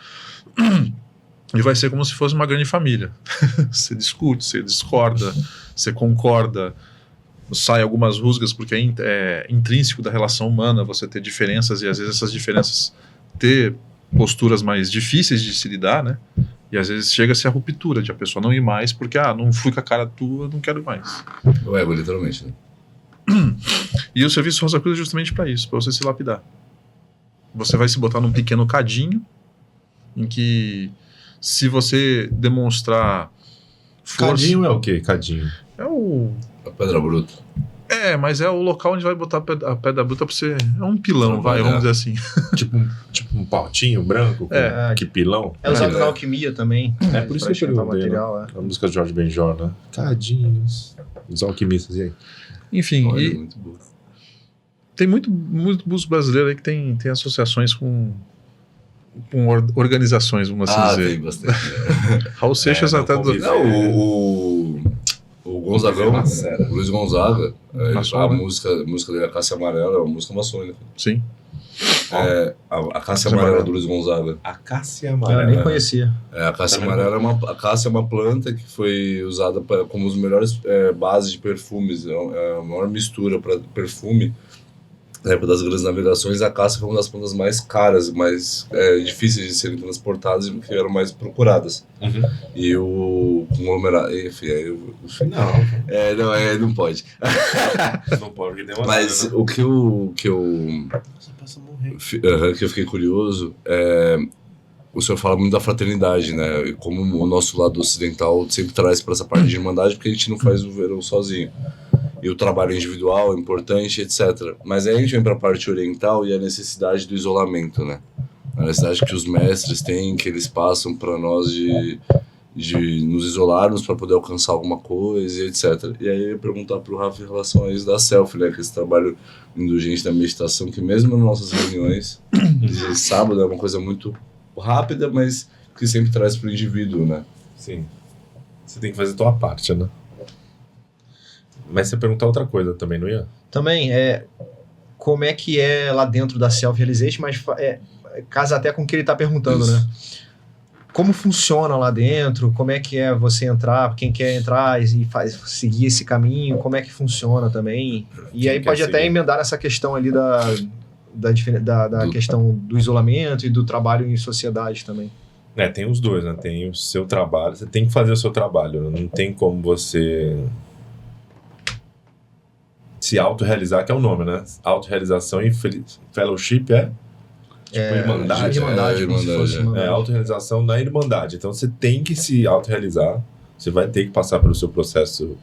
E vai ser como se fosse uma grande família. Você discute, você discorda, você concorda, sai algumas rusgas, porque é intrínseco da relação humana você ter diferenças, e às vezes essas diferenças ter posturas mais difíceis de se lidar, né? E às vezes chega a ser a ruptura de a pessoa não ir mais, porque, não fui com a cara tua, não quero ir mais. O ego, literalmente, né? E o serviço Rosa Cruz é justamente para isso, para você se lapidar. Você vai se botar num pequeno cadinho, em que, se você demonstrar força... Cadinho é o quê? Cadinho? É o... A pedra bruta. Mas é o local onde vai botar a pedra bruta pra você... É um pilão, vamos dizer assim. tipo um pautinho branco? Que pilão? É usado na alquimia também. É por isso que eu perguntei, material, né? A música de Jorge Benjor, né? Cadinhos. Os alquimistas, e aí? Enfim, Olha, muito bom. Tem muito músico brasileiro aí que tem associações com organizações, vamos assim dizer. Tem bastante. Raul Seixas até... O Gonzagão, o Luiz Gonzaga, Maçom, a né? música dele, a Cássia Amarela, é uma música maçônica. Sim. A Cássia Amarela do Luiz Gonzaga. A Cássia Eu Amarela. nem conhecia. A Cássia Amarela a Cássia é uma planta que foi usada como os melhores bases de perfumes, é a maior mistura para perfume. Na época das grandes navegações, a Cássia foi uma das plantas mais caras, mais difíceis de serem transportadas e que eram mais procuradas. Uhum. E o conglomerado, enfim, não pode. Não pode, porque tem uma... Mas o que eu fiquei curioso o senhor fala muito da fraternidade, né? E como o nosso lado ocidental sempre traz para essa parte de irmandade, porque a gente não faz o verão sozinho. E o trabalho individual é importante, etc. Mas aí a gente vem para a parte oriental e a necessidade do isolamento, né? A necessidade que os mestres têm, que eles passam para nós de nos isolarmos para poder alcançar alguma coisa, e etc. E aí eu ia perguntar para o Rafa em relação a isso da selfie, né? Que esse trabalho indulgente da meditação, que mesmo nas nossas reuniões, de sábado é uma coisa muito rápida, mas que sempre traz para o indivíduo, né? Sim. Você tem que fazer a tua parte, né? Mas você perguntar outra coisa também, não ia? Também, como é que é lá dentro da Self-Realization, mas casa até com o que ele está perguntando, né? Como funciona lá dentro, como é que é você entrar, quem quer entrar e seguir esse caminho, como é que funciona também. E aí pode até emendar nessa questão ali da questão do isolamento e do trabalho em sociedade também. Tem os dois, né? Tem o seu trabalho, você tem que fazer o seu trabalho, não tem como você se autorrealizar, que é o nome, né? Autorrealização e fellowship irmandade. Irmandade, como se fosse irmandade. Autorrealização na irmandade. Então você tem que se autorrealizar, você vai ter que passar pelo seu processo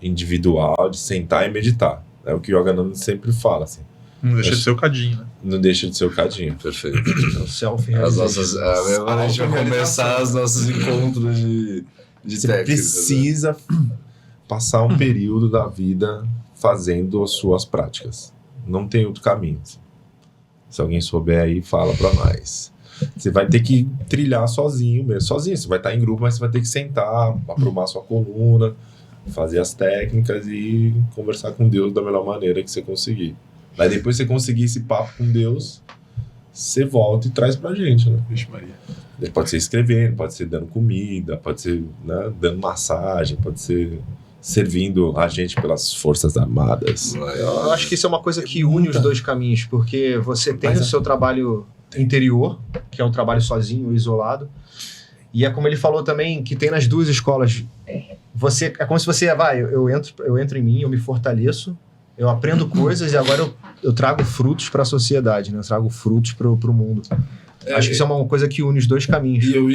individual de sentar e meditar. É o que o Yogananda sempre fala, assim. Não deixa de ser o cadinho, né? Não deixa de ser o cadinho. Perfeito. O self-realization. Agora a gente vai começar os nossos encontros de Você técnicas, precisa passar um período da vida fazendo as suas práticas. Não tem outro caminho. Se alguém souber aí, fala pra nós. Você vai ter que trilhar sozinho mesmo. Sozinho, você vai estar em grupo, mas você vai ter que sentar, aprumar sua coluna, fazer as técnicas e conversar com Deus da melhor maneira que você conseguir. Aí depois você conseguir esse papo com Deus, você volta e traz pra gente, né? Vixe Maria. Pode ser escrevendo, pode ser dando comida, pode ser, né, dando massagem, pode ser servindo a gente pelas Forças Armadas. Eu acho que isso é uma coisa que une os dois caminhos, porque você tem o seu trabalho interior, que é um trabalho sozinho, isolado, e é como ele falou também, que tem nas duas escolas. É como se você, eu entro em mim, eu me fortaleço, eu aprendo coisas e agora eu trago frutos para a sociedade, né? Eu trago frutos para o mundo. Acho que isso é uma coisa que une os dois caminhos. E eu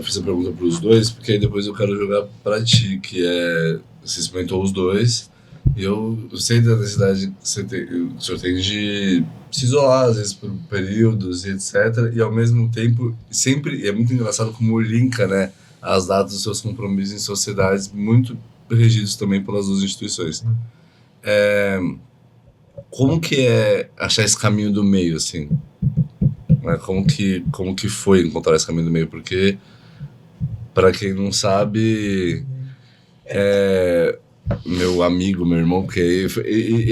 fiz a pergunta para os dois, porque aí depois eu quero jogar para ti, que é, você experimentou os dois, e eu sei da necessidade que o senhor tem de se isolar, às vezes, por períodos e etc. E ao mesmo tempo, sempre, é muito engraçado como linka, né, as datas dos seus compromissos em sociedades muito regidos também pelas duas instituições. Como que é achar esse caminho do meio, assim? Como que foi encontrar esse caminho do meio? Porque, para quem não sabe, meu amigo, meu irmão, porque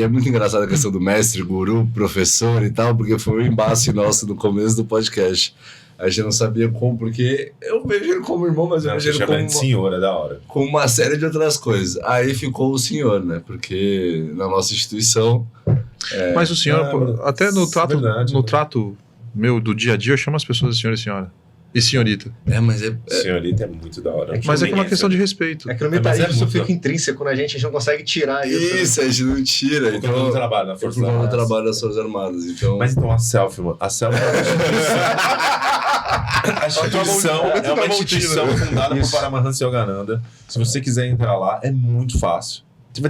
é muito engraçada a questão do mestre, guru, professor e tal, porque foi um embate nosso no começo do podcast. A gente não sabia como, porque eu vejo ele como irmão, mas eu vejo ele como senhor, é da hora. Com uma série de outras coisas. Aí ficou o senhor, né? Porque na nossa instituição... Mas o senhor, até no trato, verdade, no trato meu do dia a dia, eu chamo as pessoas de senhor e senhora. E senhorita. Senhorita é muito da hora. Mas é que é uma questão de respeito. É que no militarismo isso fica intrínseco na gente, a gente não consegue tirar isso. Isso, a gente não tira. Porque eu não trabalho na Força Armadas. Armadas. Eu trabalho nas Forças Armadas, então... Mas então a Selfie, mano. A Selfie é uma instituição fundada por Paramahansa Yogananda. Se você quiser entrar lá, é muito fácil. Você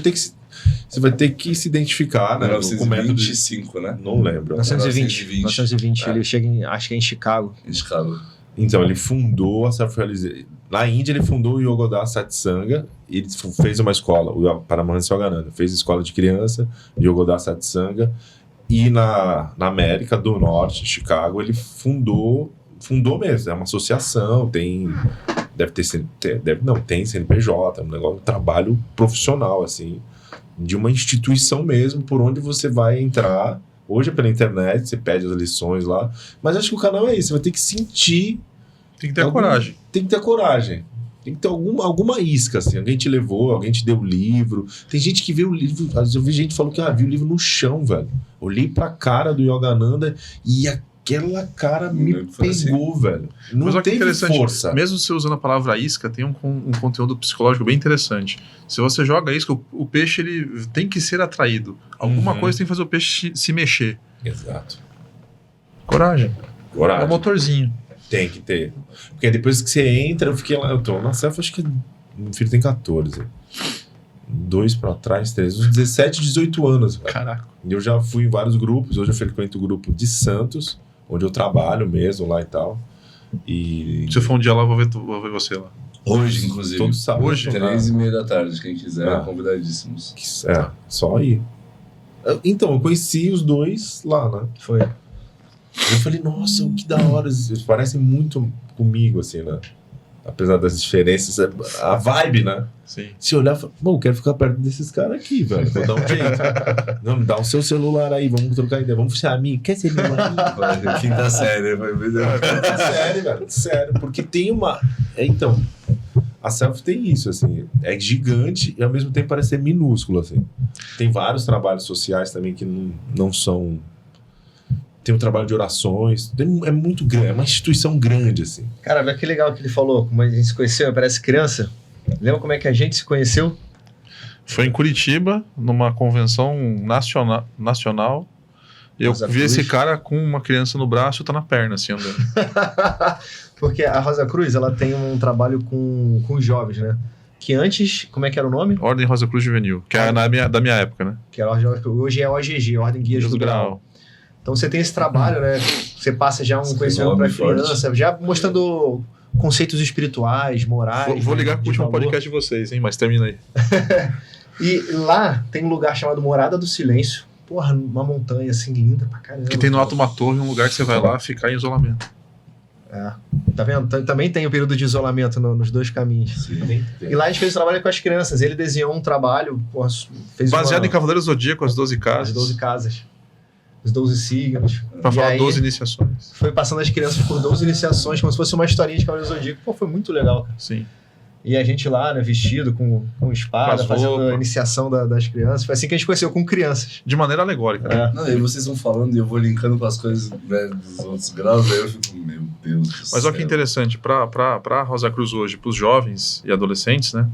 vai ter que se identificar, né? 1925, né? Não lembro. 1920. Ele chega acho que é em Chicago. Em Chicago. Então, ele fundou a Self-Realization. Na Índia, ele fundou o Yogoda Satsanga. E ele fez uma escola, o Paramahansa Yogananda. Fez escola de criança, Yogoda Satsanga. E na América do Norte, em Chicago, ele fundou mesmo. É uma associação, tem CNPJ, é um negócio, um trabalho profissional, assim, de uma instituição mesmo, por onde você vai entrar. Hoje é pela internet, você pede as lições lá, mas acho que o canal é isso, você vai ter que sentir... Tem que ter coragem. Tem que ter coragem. Tem que ter alguma isca, assim. Alguém te levou, alguém te deu o livro. Tem gente que vê o livro... Às vezes eu vi gente que falou que viu o livro no chão, velho. Olhei pra cara do Yogananda e aquela cara me pegou, assim, velho. Não teve força. Mesmo você usando a palavra isca, tem um conteúdo psicológico bem interessante. Se você joga isca, o peixe ele tem que ser atraído. Alguma coisa tem que fazer o peixe se mexer. Exato. Coragem. É o motorzinho. Tem que ter. Porque depois que você entra, eu tô na Selfie, acho que meu filho tem 14. 2 pra trás, 3, uns 17, 18 anos. Velho. Caraca. Eu já fui em vários grupos, hoje eu frequento o grupo de Santos, onde eu trabalho mesmo lá e tal. E... Se eu for um dia lá, vou ver você lá. Hoje, inclusive. Todo sábado. Hoje? 3:30 da tarde, quem quiser, convidadíssimos. Só ir. Então, eu conheci os dois lá, né? Foi. Eu falei, nossa, que da hora. Eles parecem muito comigo, assim, né? Apesar das diferenças, a vibe, né? Sim. Se olhar, eu quero ficar perto desses caras aqui, velho. Vou dar um jeito. Não, me dá o seu celular aí, vamos trocar ideia. Vamos ser amigos. Quer ser meu amigo? Quinta série, vai ver. Sério, velho. Sério. Porque tem uma... Então, a Selfie tem isso, assim. É gigante e ao mesmo tempo parece ser minúsculo, assim. Tem vários trabalhos sociais também que não são... Tem um trabalho de orações, é muito grande, é uma instituição grande, assim. Cara, olha que legal que ele falou, como a gente se conheceu, parece criança. Lembra como é que a gente se conheceu? Foi em Curitiba, numa convenção nacional. Eu vi esse cara com uma criança no braço e tá na perna, assim, andando. Porque a Rosa Cruz, ela tem um trabalho com jovens, né? Que antes, como é que era o nome? Ordem Rosa Cruz Juvenil, que é da minha época, né? Que era hoje é OGG, Ordem Guias do Grau. Então você tem esse trabalho, né? Você passa já um conhecimento para criança, já mostrando conceitos espirituais, morais. Vou ligar pro último podcast de vocês, hein? Mas termina aí. E lá tem um lugar chamado Morada do Silêncio. Porra, uma montanha assim linda pra caramba. Que tem no alto uma torre, um lugar que você vai lá ficar em isolamento. Tá vendo? Também tem o período de isolamento nos dois caminhos. Sim. E lá a gente fez o trabalho com as crianças. Ele desenhou um trabalho, fez Baseado em Cavaleiro Zodíaco, as 12 casas. as 12 casas. Os 12 signos. Pra E falar aí, 12 iniciações. foi passando as crianças por 12 iniciações, como se fosse uma historinha de Cavaleiro Zodíaco. Pô, foi muito legal, cara. Sim. E a gente lá, né, vestido com espada, Com as fazendo roupas. a iniciação das crianças. Foi assim que a gente conheceu, com crianças. De maneira alegórica. É. Não, e vocês vão falando e eu vou linkando com as coisas, né, dos outros graus, aí eu fico, meu Deus do céu. Mas olha que interessante, para Rosa Cruz hoje, para os jovens e adolescentes, né,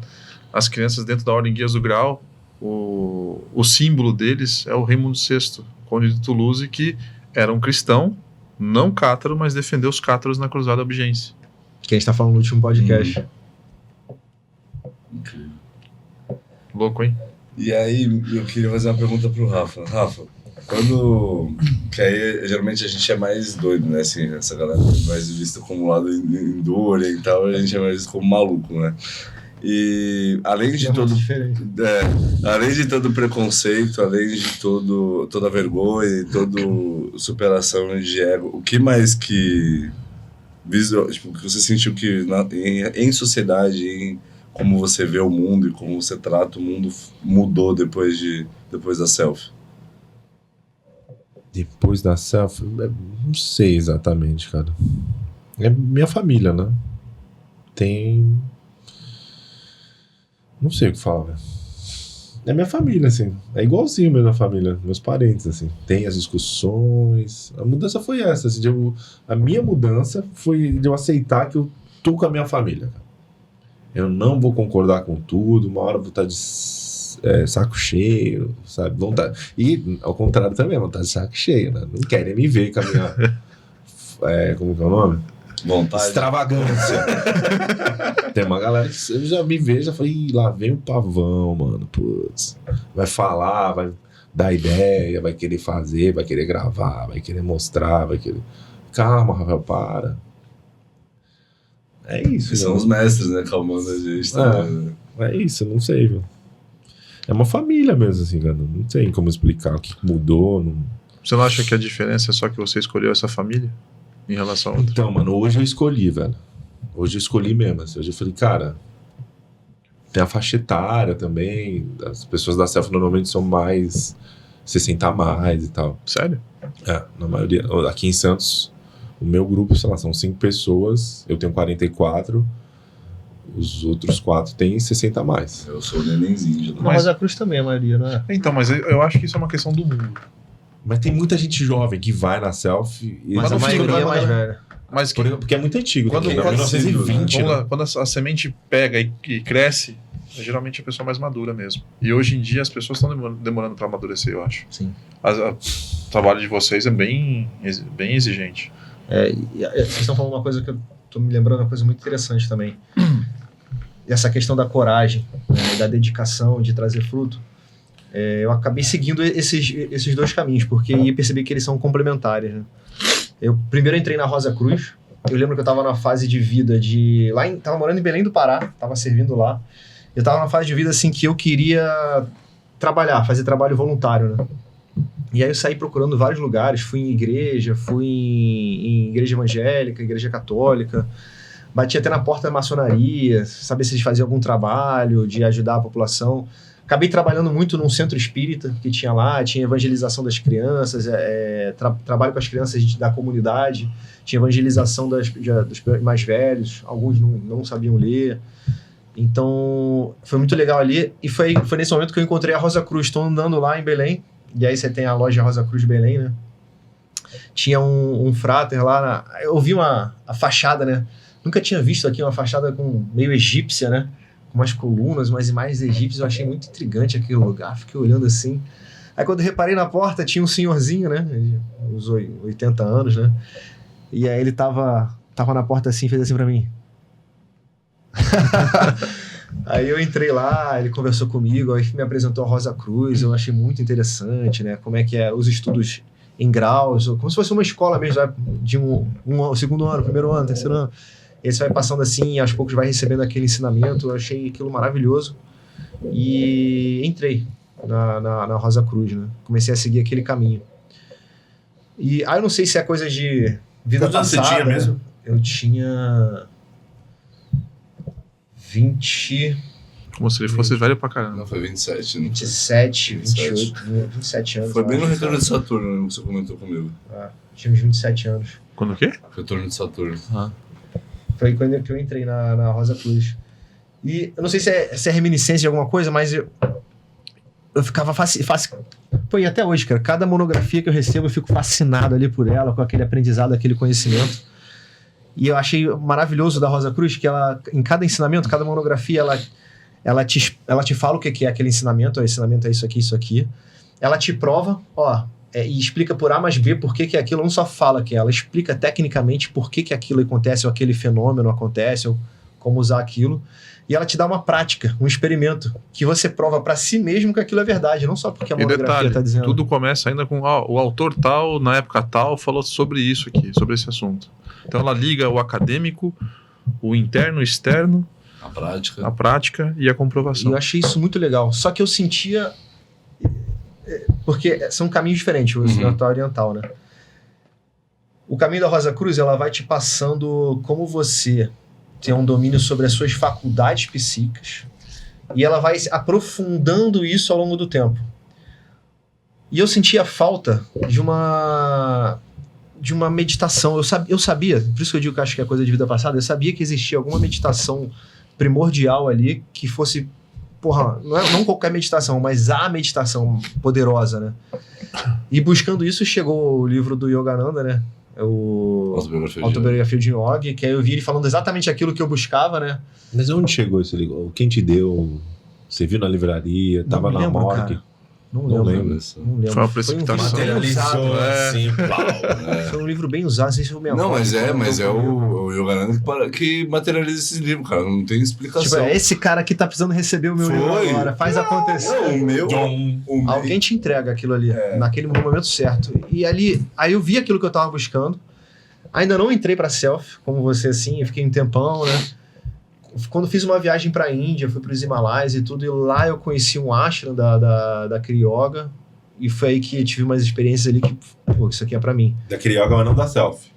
as crianças dentro da Ordem Guias do Grau, o símbolo deles é o Raimundo VI, conde de Toulouse, que era um cristão, não cátaro, mas defendeu os cátaros na Cruzada Albigense. Que a gente tá falando no último podcast. Incrível. Louco, hein? E aí, eu queria fazer uma pergunta pro Rafa. Rafa, quando... Que aí, geralmente, a gente é mais doido, né? Assim, essa galera mais vista como lado hindu, oriental, a gente é mais como maluco, né? E além de todo... além de todo preconceito, além de toda vergonha e toda superação de ego, o que mais que... Tipo, que você sentiu que em sociedade, em como você vê o mundo e como você trata o mundo mudou depois da selfie? Depois da selfie, não sei exatamente, cara. É minha família, né? Tem... Não sei o que falar, velho. É minha família, assim. É igualzinho mesmo a família, meus parentes, assim. Tem as discussões. A mudança foi essa, assim. A minha mudança foi de eu aceitar que eu tô com a minha família, cara. Eu não vou concordar com tudo, uma hora eu vou estar de saco cheio, sabe? E, ao contrário também, vão estar de saco cheio, né? Não querem me ver com a minha... como que é o nome? Vontade. Extravagância. Tem uma galera que eu já me vejo, já falei, "Ih, lá vem o pavão, mano, putz. Vai falar, vai dar ideia, vai querer fazer, vai querer gravar, vai querer mostrar, vai querer... Calma, Rafael, para. É isso. São os mestres, né? Calmando a gente. É isso, eu não sei, viu? É uma família mesmo, assim, cara. Não tem como explicar o que mudou. Não... Você não acha que a diferença é só que você escolheu essa família em relação a outra? Então, mano, hoje eu escolhi, velho. Hoje eu escolhi mesmo. Assim. Hoje eu falei, cara, tem a faixa etária também. As pessoas da selfie normalmente são mais 60 a mais e tal. Sério? Na maioria. Aqui em Santos, o meu grupo, sei lá, são 5 pessoas. Eu tenho 44. Os outros 4 têm 60 a mais. Eu sou o nenenzinho. Na Rosa Cruz também, a maioria, não é? Então, mas eu acho que isso é uma questão do mundo. Mas tem muita gente jovem que vai na selfie. E Mas a não fica, maioria é mais velha. Mas que, porque é muito antigo. Quando- Quando, quando- 1920, né? quando a semente pega e cresce, é geralmente a pessoa mais madura mesmo. E hoje em dia as pessoas estão demorando para amadurecer, eu acho. Sim. O trabalho de vocês é bem exigente. Vocês estão falando uma coisa que eu tô me lembrando, uma coisa muito interessante também. Essa questão da coragem, né, da dedicação, de trazer fruto. Eu acabei seguindo esses dois caminhos, porque aí eu percebi que eles são complementares, né? Eu primeiro entrei na Rosa Cruz. Eu lembro que eu estava na fase de vida de... Tava morando em Belém do Pará, tava servindo lá. Eu estava na fase de vida assim que eu queria trabalhar, fazer trabalho voluntário, né? E aí eu saí procurando vários lugares, fui em igreja, fui em igreja evangélica, igreja católica, bati até na porta da maçonaria, saber se eles faziam algum trabalho de ajudar a população. Acabei trabalhando muito num centro espírita que tinha lá, tinha evangelização das crianças, trabalho com as crianças da comunidade, tinha evangelização dos mais velhos, alguns não sabiam ler. Então, foi muito legal ali. E foi nesse momento que eu encontrei a Rosa Cruz. Estou andando lá em Belém, e aí você tem a loja Rosa Cruz Belém, né? Tinha um fráter lá, eu vi a fachada, né? Nunca tinha visto aqui uma fachada com meio egípcia, né? Com umas colunas, umas imagens egípcias. Eu achei muito intrigante aquele lugar, fiquei olhando assim. Aí quando eu reparei na porta, tinha um senhorzinho, né? Uns 80 anos, né? E aí ele tava na porta assim, fez assim pra mim. Aí eu entrei lá, ele conversou comigo, aí me apresentou a Rosa Cruz, eu achei muito interessante, né? Como é que é os estudos em graus, como se fosse uma escola mesmo, de um segundo ano, primeiro ano, terceiro ano. E aí você vai passando assim, e aos poucos vai recebendo aquele ensinamento. Eu achei aquilo maravilhoso e entrei na Rosa Cruz, né? Comecei a seguir aquele caminho. E aí eu não sei se é coisa de vida Quantos anos passada. você tinha mesmo? eu tinha 20... Como se ele fosse velho pra caramba. Não, foi 27. Não foi? 27, 28, 27 anos. Foi bem eu no acho. Retorno de Saturno, né, que você comentou comigo. Tinha uns 27 anos. Quando o quê? Retorno de Saturno. Foi quando eu entrei na Rosa Cruz. E eu não sei se é reminiscência de alguma coisa, mas eu ficava Pô, e até hoje, cara, cada monografia que eu recebo, eu fico fascinado ali por ela, com aquele aprendizado, aquele conhecimento. E eu achei maravilhoso da Rosa Cruz que ela, em cada ensinamento, cada monografia, ela te fala o que é aquele ensinamento. O ensinamento é isso aqui. Ela te prova, e explica por A mais B por que aquilo. Não só fala que ela explica tecnicamente por que aquilo acontece, ou aquele fenômeno acontece, ou como usar aquilo. E ela te dá uma prática, um experimento, que você prova para si mesmo que aquilo é verdade, não só porque a monografia está dizendo. Tudo começa ainda com o autor tal, na época tal, falou sobre isso aqui, sobre esse assunto. Então ela liga o acadêmico, o interno, o externo, a prática e a comprovação. E eu achei isso muito legal. Só que eu sentia... Porque são caminhos diferentes, o ocidental e o oriental, né? O caminho da Rosa Cruz, ela vai te passando como você tem um domínio sobre as suas faculdades psíquicas, e ela vai aprofundando isso ao longo do tempo. E eu sentia falta de uma meditação. Eu sabia, por isso que eu digo que acho que é coisa de vida passada, eu sabia que existia alguma meditação primordial ali que fosse, não qualquer meditação, mas a meditação poderosa, né? E buscando isso, chegou o livro do Yogananda, né? O Autobiografia de Yogi, que aí eu vi ele falando exatamente aquilo que eu buscava, né? Mas onde chegou esse livro? Quem te deu? Você viu na livraria? Tava na morgue? Não lembro. Foi uma precipitação. Materializou assim, Foi um livro bem usado, não sei se eu me Não, mas é o Yogananda que materializa esse livro, cara. Não tem explicação. Tipo, esse cara aqui tá precisando receber o meu livro agora. Faz acontecer. Alguém te entrega aquilo ali, naquele momento certo. E ali, aí eu vi aquilo que eu tava buscando. Ainda não entrei pra selfie, como você, assim. Eu fiquei um tempão, né? Quando fiz uma viagem pra Índia, fui pros Himalaias e tudo, e lá eu conheci um ashram da Kriya Yoga, e foi aí que tive umas experiências ali que, isso aqui é pra mim. Da Kriya Yoga, mas não da selfie.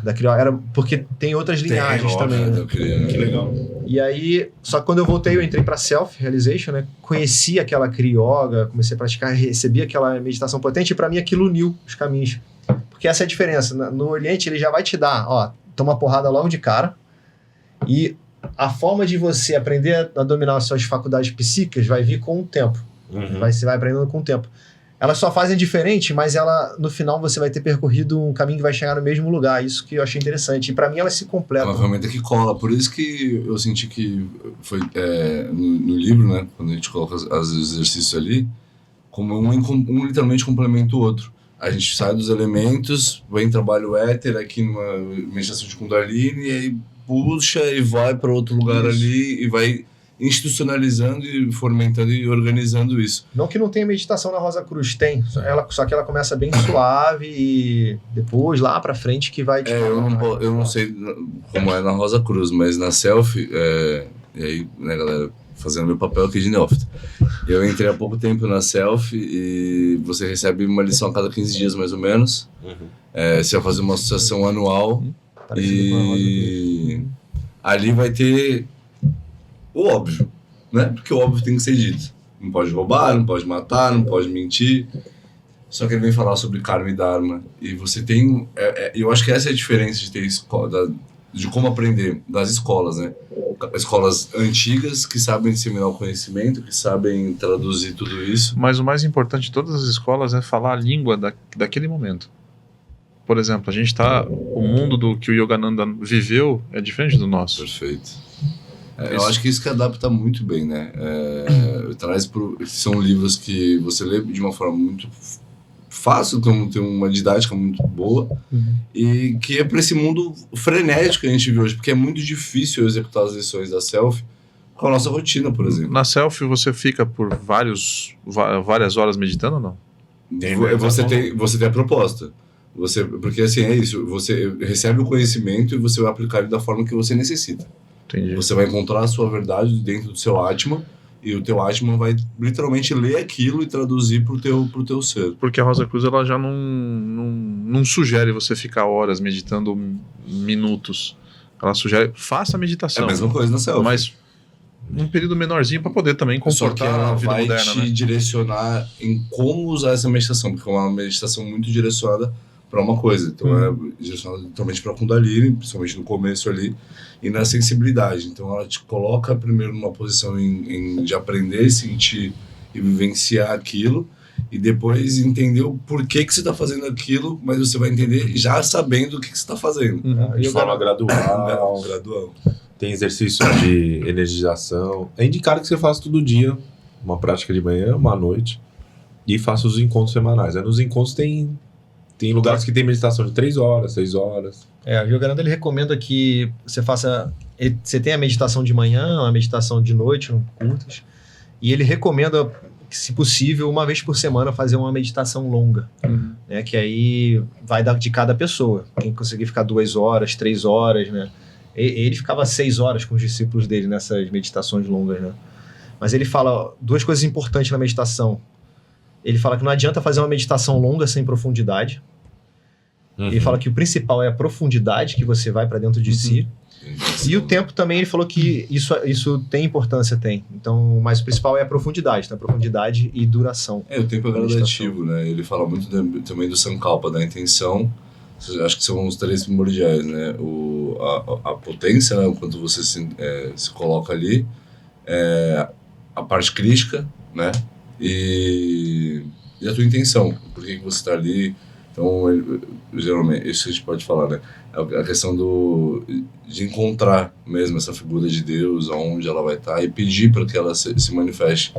Da Kriya Yoga, porque tem outras linhagens também, né? Que legal. E aí, só que quando eu voltei, eu entrei pra Self-Realization, né? Conheci aquela Kriya Yoga, comecei a praticar, recebi aquela meditação potente, e pra mim aquilo uniu os caminhos. Porque essa é a diferença. No Oriente, ele já vai te dar, toma porrada logo de cara, e a forma de você aprender a dominar as suas faculdades psíquicas vai vir com o tempo. Você vai aprendendo com o tempo. Elas só fazem diferente, mas no final você vai ter percorrido um caminho que vai chegar no mesmo lugar. Isso que eu achei interessante. E pra mim elas se completam. É uma ferramenta que cola. Por isso que eu senti que foi no livro, né? Quando a gente coloca os exercícios ali, como um literalmente complementa o outro. A gente sai dos elementos, vem trabalho éter aqui numa meditação de Kundalini, e aí puxa e vai para outro lugar ali e vai institucionalizando e fomentando e organizando isso. Não que não tenha meditação na Rosa Cruz, tem. Só que ela começa bem suave e depois lá pra frente que vai... Eu não sei como é na Rosa Cruz, mas na Selfie, e aí, né, galera, fazendo meu papel aqui de neófito. Eu entrei há pouco tempo na Selfie e você recebe uma lição a cada 15 dias, mais ou menos. Você vai fazer uma associação anual. E ali vai ter o óbvio, né? Porque o óbvio tem que ser dito. Não pode roubar, não pode matar, não pode mentir. Só que ele vem falar sobre karma e dharma. E você tem... eu acho que essa é a diferença de ter escola, de como aprender das escolas, né? Escolas antigas que sabem disseminar o conhecimento, que sabem traduzir tudo isso. Mas o mais importante de todas as escolas é falar a língua daquele momento. Por exemplo, o mundo do que o Yogananda viveu é diferente do nosso. Perfeito. Eu acho que isso que adapta muito bem, né? São livros que você lê de uma forma muito fácil, tem uma didática muito boa, e que é para esse mundo frenético que a gente vive hoje, porque é muito difícil executar as lições da Selfie com a nossa rotina, por exemplo. Na Selfie você fica por várias horas meditando ou não? Você tem a proposta. Porque assim, é isso, você recebe o conhecimento e você vai aplicar ele da forma que você necessita. Entendi. Você vai encontrar a sua verdade dentro do seu Atma E o teu Atman vai literalmente ler aquilo e traduzir pro teu ser. Porque a Rosa Cruz ela já não sugere você ficar horas meditando minutos. Ela sugere, faça a É meditação. a mesma coisa na selfie. Mas num período menorzinho para poder também Só que comportar ela a vida vai moderna, te né? direcionar em como usar essa meditação, porque é uma meditação muito direcionada para uma coisa. Então é direcionada totalmente para Kundalini, principalmente no começo ali, e na sensibilidade. Então ela te coloca primeiro numa posição de aprender, sentir e vivenciar aquilo, e depois entender o porquê que você está fazendo aquilo, mas você vai entender já sabendo o que você está fazendo. De forma gradual. Gradual. Tem exercício de energização. É indicado que você faça todo dia, uma prática de manhã, uma à noite, e faça os encontros semanais. Aí nos encontros tem lugares que tem meditação de 3 horas, 6 horas. O Yogananda ele recomenda que você faça... Você tem a meditação de manhã, a meditação de noite, curtas, e ele recomenda, se possível, uma vez por semana fazer uma meditação longa, né? Que aí vai dar de cada pessoa. Quem conseguir ficar 2 horas, 3 horas, né? Ele ficava 6 horas com os discípulos dele nessas meditações longas, né? Mas ele fala 2 coisas importantes na meditação. Ele fala que não adianta fazer uma meditação longa sem profundidade. Ele fala que o principal é a profundidade que você vai para dentro de si. E o tempo também, ele falou que isso tem importância, tem. Então, mas o principal é a profundidade, tá? Profundidade e duração. O tempo é gradativo, né? Ele fala muito também do Sankalpa, da intenção. Acho que são os 3 primordiais, né? A potência, né? Quando você se coloca ali, a parte crítica, né? E a tua intenção, por que você está ali. Então, geralmente, isso a gente pode falar, né? A questão de encontrar mesmo essa figura de Deus, aonde ela vai estar, e pedir para que ela se manifeste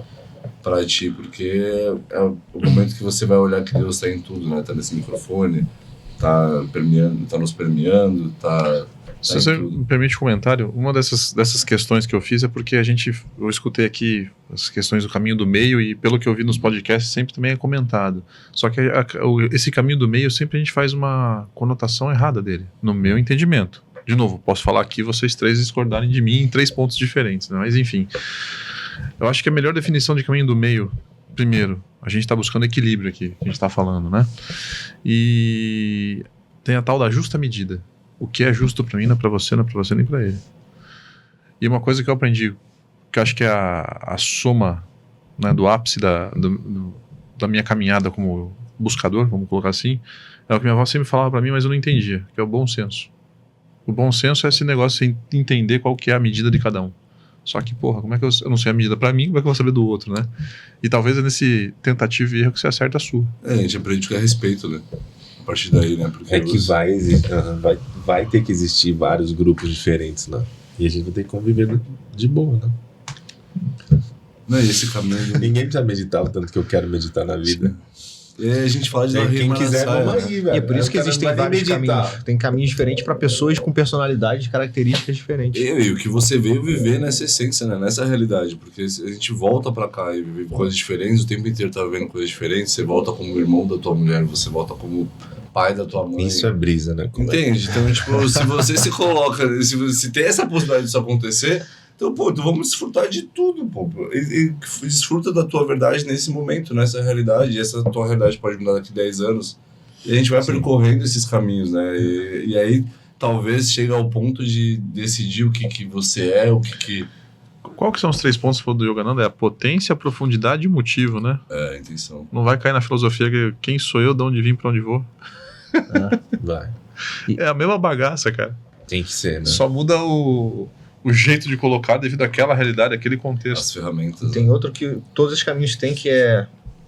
para ti, porque é o momento que você vai olhar que Deus está em tudo, né? Está nesse microfone, está nos permeando, está Se você me permite um comentário, uma dessas questões que eu fiz é porque eu escutei aqui as questões do caminho do meio e pelo que eu vi nos podcasts sempre também é comentado. Só que esse caminho do meio sempre a gente faz uma conotação errada dele, no meu entendimento. De novo, posso falar aqui vocês 3 discordarem de mim em 3 pontos diferentes, né? Mas enfim, eu acho que a melhor definição de caminho do meio, primeiro, a gente está buscando equilíbrio aqui, que a gente está falando, né? E tem a tal da justa medida. O que é justo para mim não é para você, nem para ele. E uma coisa que eu aprendi, que eu acho que é a soma, né, do ápice da minha caminhada como buscador, vamos colocar assim, é o que minha avó sempre falava para mim, mas eu não entendia, que é o bom senso. O bom senso é esse negócio de entender qual que é a medida de cada um. Só que, porra, como é que eu não sei a medida para mim, como é que eu vou saber do outro, né? E talvez é nesse tentativa e erro que você acerta a sua. A gente aprende que é respeito, né? A partir daí, né? Porque que vai ter que existir vários grupos diferentes, né? E a gente vai ter que conviver de boa, né? Não é esse caminho. Ninguém precisa meditar o tanto que eu quero meditar na vida. E a gente fala de quem quiser, vamos aí, velho. E é por isso que existem vários caminhos. Tem caminhos diferentes para pessoas com personalidades e características diferentes. E o que você veio viver nessa essência, né? Nessa realidade. Porque a gente volta pra cá e vive coisas diferentes, o tempo inteiro tá vivendo coisas diferentes. Você volta como irmão da tua mulher, você volta como pai da tua mãe. Isso é brisa, né? Entende? Então, tipo, se você se coloca, se tem essa possibilidade disso acontecer, então, pô, vamos desfrutar de tudo, pô. E desfruta da tua verdade nesse momento, nessa realidade. E essa tua realidade pode mudar daqui 10 anos. E a gente vai percorrendo esses caminhos, né? E aí, talvez, chega ao ponto de decidir o que você é, o que... Qual que são os 3 pontos do Yogananda? É a potência, a profundidade e o motivo, né? É, a intenção. Não vai cair na filosofia que quem sou eu, de onde vim, pra onde vou. Vai. É a mesma bagaça, cara. Tem que ser, né? Só muda o jeito de colocar devido àquela realidade, àquele contexto. As ferramentas. Tem outro que todos os caminhos têm, que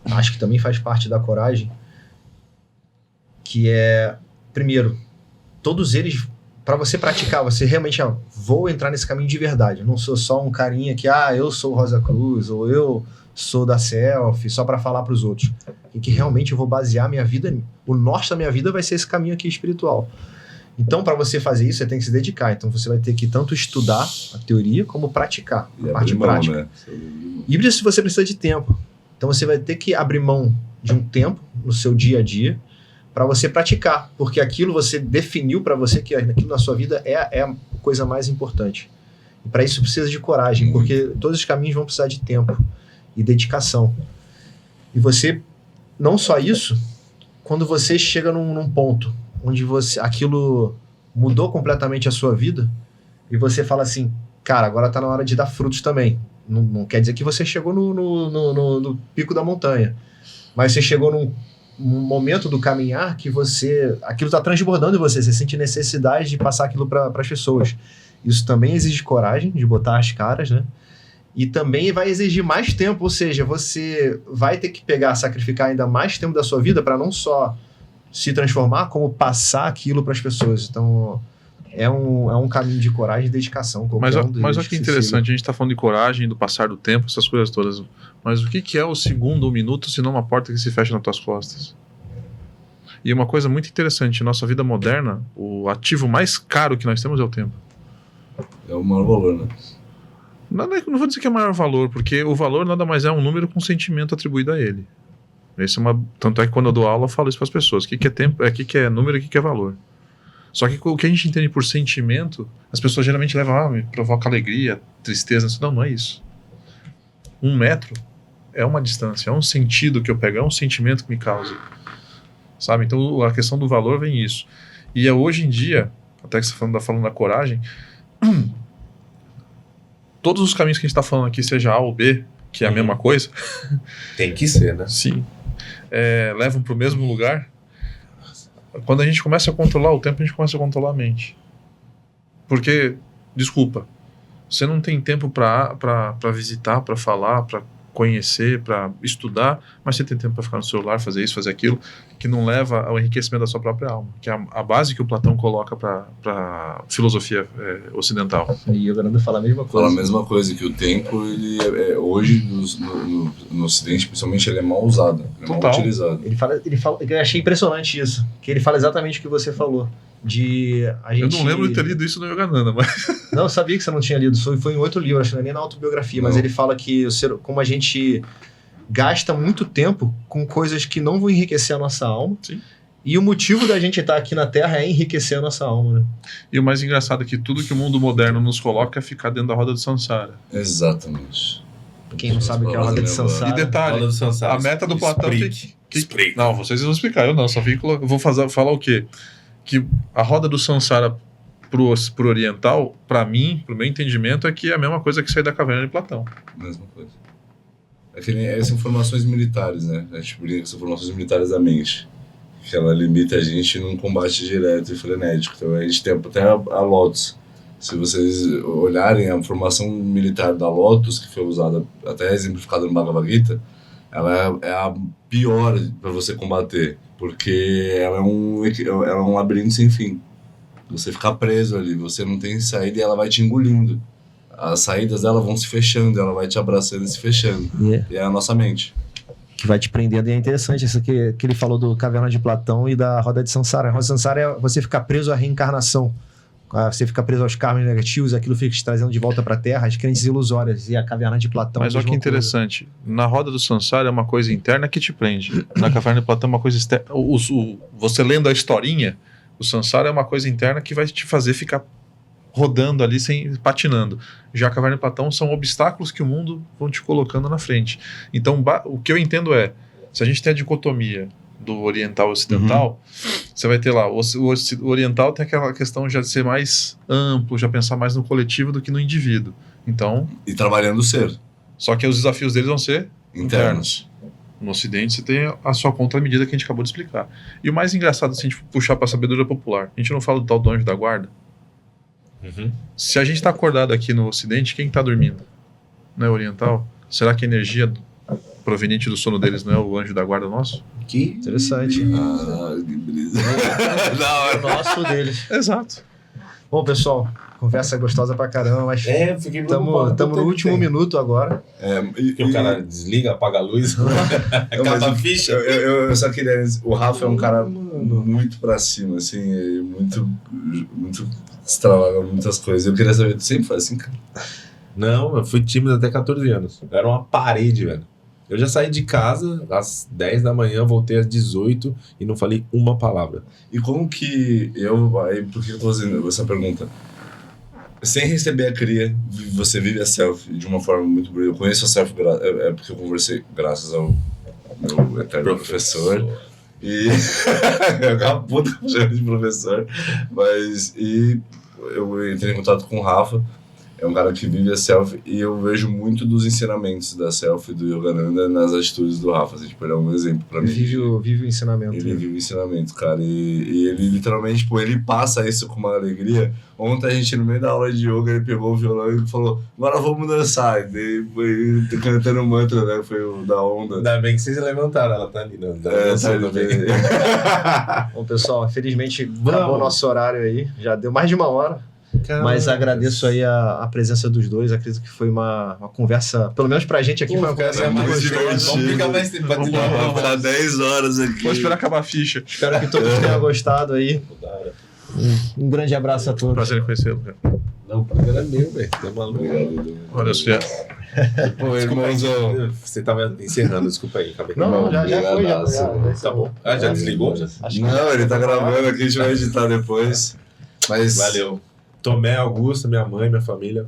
acho que também faz parte da coragem, que é, primeiro, todos eles, para você praticar, você realmente, vou entrar nesse caminho de verdade. Eu não sou só um carinha que, eu sou Rosa Cruz, ou eu sou da selfie, só para falar para os outros. E que realmente eu vou basear minha vida, o norte da minha vida vai ser esse caminho aqui espiritual. Então, para você fazer isso, você tem que se dedicar. Então, você vai ter que tanto estudar a teoria, como praticar a parte prática. Né? E você precisa de tempo. Então, você vai ter que abrir mão de um tempo no seu dia a dia para você praticar. Porque aquilo você definiu para você que aquilo na sua vida é a coisa mais importante. E para isso precisa de coragem, porque todos os caminhos vão precisar de tempo e dedicação. E você, não só isso, quando você chega num ponto onde aquilo mudou completamente a sua vida, e você fala assim, cara, agora tá na hora de dar frutos também. Não quer dizer que você chegou no pico da montanha, mas você chegou num momento do caminhar que aquilo está transbordando em você sente necessidade de passar aquilo para as pessoas. Isso também exige coragem de botar as caras, né? E também vai exigir mais tempo, ou seja, você vai ter que sacrificar ainda mais tempo da sua vida para não só se transformar, como passar aquilo para as pessoas. Então, é um caminho de coragem e dedicação. Mas olha que interessante, a gente está falando de coragem, do passar do tempo, essas coisas todas. Mas o que é o segundo ou minuto se não uma porta que se fecha nas tuas costas? E uma coisa muito interessante, nossa vida moderna, o ativo mais caro que nós temos é o tempo. É o maior valor, né? Não vou dizer que é maior valor, porque o valor nada mais é um número com sentimento atribuído a ele. Tanto é que quando eu dou aula eu falo isso para as pessoas. O que é tempo, o que é número e o que é valor. Só que o que a gente entende por sentimento, as pessoas geralmente levam, me provoca alegria, tristeza. Não é isso. 1 metro é uma distância, é um sentido que eu pego, é um sentimento que me causa. Sabe? Então a questão do valor vem isso. E hoje em dia, até que você está falando da coragem, todos os caminhos que a gente está falando aqui, seja A ou B, que é a mesma coisa. Tem que ser, né? Sim. Levam para o mesmo lugar. Quando a gente começa a controlar o tempo, a gente começa a controlar a mente. Porque, desculpa, você não tem tempo para visitar, para falar, para conhecer, para estudar, mas você tem tempo para ficar no celular, fazer isso, fazer aquilo, que não leva ao enriquecimento da sua própria alma, que é a base que o Platão coloca para filosofia ocidental. E o Grande fala a mesma coisa. Fala a mesma coisa, que o tempo, ele hoje, no Ocidente, principalmente, ele é mal usado, ele é mal utilizado. Ele fala, eu achei impressionante isso, que ele fala exatamente o que você falou. Eu não lembro de ter lido isso no Yogananda, mas... Não, eu sabia que você não tinha lido, foi em outro livro, acho que não é nem na autobiografia, mas ele fala que como a gente gasta muito tempo com coisas que não vão enriquecer a nossa alma. Sim. E o motivo da gente estar aqui na Terra é enriquecer a nossa alma, né? E o mais engraçado é que tudo que o mundo moderno nos coloca é ficar dentro da roda do Samsara. Exatamente. Quem não sabe o que é a roda de Samsara. E detalhe, a meta do Platão... Não, vocês vão explicar, eu não, só vou falar o quê? Que a roda do Samsara pro oriental, para mim, pro meu entendimento, é que é a mesma coisa que sair da caverna de Platão. Mesma coisa. É que nem são formações militares, né? A gente brinca que são formações militares da mente. Que ela limita a gente num combate direto e frenético. Então a gente tem até a Lotus. Se vocês olharem a formação militar da Lotus, que foi usada, até exemplificada no Bhagavad Gita, ela é a pior para você combater. Porque ela é um labirinto sem fim. Você fica preso ali, você não tem saída e ela vai te engolindo. As saídas dela vão se fechando, ela vai te abraçando e se fechando. E é a nossa mente. Que vai te prendendo. E é interessante isso que ele falou do Caverna de Platão e da roda de Samsara. A roda de Samsara é você ficar preso à reencarnação. Você fica preso aos karmas negativos, aquilo fica te trazendo de volta para a Terra, as crenças ilusórias. E a Caverna de Platão... Mas olha que interessante. Na roda do Samsara é uma coisa interna que te prende. Na Caverna de Platão é uma coisa externa. Você lendo a historinha, o Samsara é uma coisa interna que vai te fazer ficar rodando ali, patinando. Já a Caverna de Platão são obstáculos que o mundo vão te colocando na frente. Então, o que eu entendo é, se a gente tem a dicotomia do oriental e ocidental, você vai ter lá, o oriental tem aquela questão já de ser mais amplo, já pensar mais no coletivo do que no indivíduo. Então... E trabalhando o ser. Só que os desafios deles vão ser internos. No Ocidente você tem a sua contramedida que a gente acabou de explicar. E o mais engraçado, se a gente puxar para a sabedoria popular, a gente não fala do tal do anjo da guarda? Se a gente está acordado aqui no Ocidente, quem está dormindo? Não é o oriental? Será que a energia proveniente do sono deles não é o anjo da guarda nosso? Que interessante. Que brisa. Não, é o nosso deles. Exato. Bom, pessoal, conversa gostosa pra caramba, mas fiquei estamos no último minuto agora. Porque o cara desliga, apaga a luz, acaba a ficha. Eu só queria dizer, o Rafa é um cara muito pra cima, assim, muito extravagante, muitas coisas. Eu queria saber, tu sempre foi assim, cara? Não, eu fui tímido até 14 anos. Eu era uma parede, velho. Eu já saí de casa às 10 da manhã, voltei às 18 e não falei uma palavra. E como que por que eu tô fazendo essa pergunta? sem receber a cria, você vive a selfie de uma forma muito bonita. Eu conheço a selfie, é porque eu conversei graças ao meu eterno professor. E eu acabo puta chamando de professor, mas eu entrei em contato com o Rafa, é um cara que vive a selfie, e eu vejo muito dos ensinamentos da selfie do Yogananda nas atitudes do Rafa, assim, tipo, ele é um exemplo pra mim. Vive o ensinamento. Ele vive o ensinamento, cara, e ele literalmente, tipo, ele passa isso com uma alegria. Ontem a gente, no meio da aula de yoga, ele pegou o violão e falou, agora vamos dançar, e daí foi cantando um mantra, né, foi o da onda. Ainda bem que vocês levantaram, ela tá ali, não. Tá ali. Bom, pessoal, infelizmente acabou o nosso horário aí, já deu mais de 1 hora. Mas agradeço aí a presença dos dois. Acredito que foi uma conversa, pelo menos pra gente aqui, foi uma conversa muito gostosa. Vamos ficar mais tempo. Vamos ficar 10 horas aqui. Vou esperar acabar a ficha. Espero que todos tenham gostado aí. Um grande abraço a todos. Prazer em conhecê-lo, cara. Não, o primeiro é meu, velho. Tá maluco. Olha só. Pô, irmãozão. Você tava encerrando, desculpa aí. Acabei. Não, já foi. Já, Tá bom. Ah, já desligou? Não, ele tá gravando aqui, a gente vai editar depois. Mas... Valeu. Tomé, Augusto, minha mãe, minha família.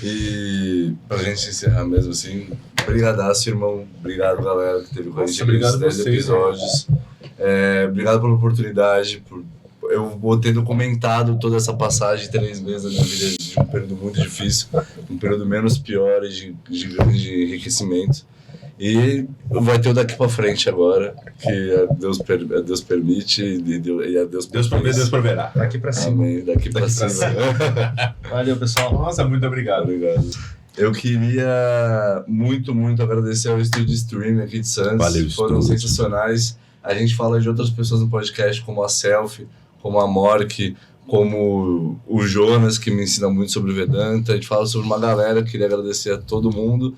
E pra gente encerrar mesmo assim, brigadaço, irmão. Obrigado, galera, que teve com a gente obrigado nesses 10 episódios. Obrigado pela oportunidade, eu vou ter documentado toda essa passagem de 3 meses da minha vida, de um período muito difícil, um período menos pior e de grande enriquecimento. E vai ter o daqui pra frente agora, que a Deus permite e a Deus promete, Deus proverá. Daqui pra cima. Amém, daqui pra cima. Valeu, pessoal. Nossa, muito obrigado. Obrigado. Eu queria muito agradecer ao Estúdio Stream aqui de Santos. Valeu, foram estúdio. sensacionais. A gente fala de outras pessoas no podcast, como a Selfie, como a Mork, como o Jonas, que me ensina muito sobre Vedanta. A gente fala sobre uma galera. Queria agradecer a todo mundo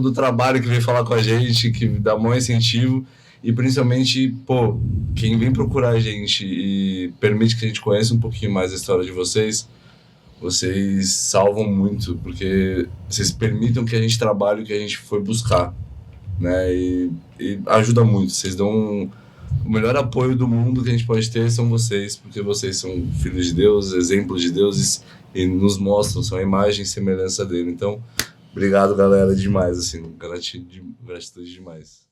do trabalho que vem falar com a gente, que dá maior incentivo, e principalmente, pô, quem vem procurar a gente e permite que a gente conheça um pouquinho mais a história de vocês salvam muito, porque vocês permitem que a gente trabalhe o que a gente foi buscar, né, e ajuda muito. Vocês dão o melhor apoio do mundo que a gente pode ter são vocês, porque vocês são filhos de Deus, exemplos de Deus, e nos mostram, são a imagem e semelhança dele. Então, obrigado, galera, demais, assim, gratitude demais.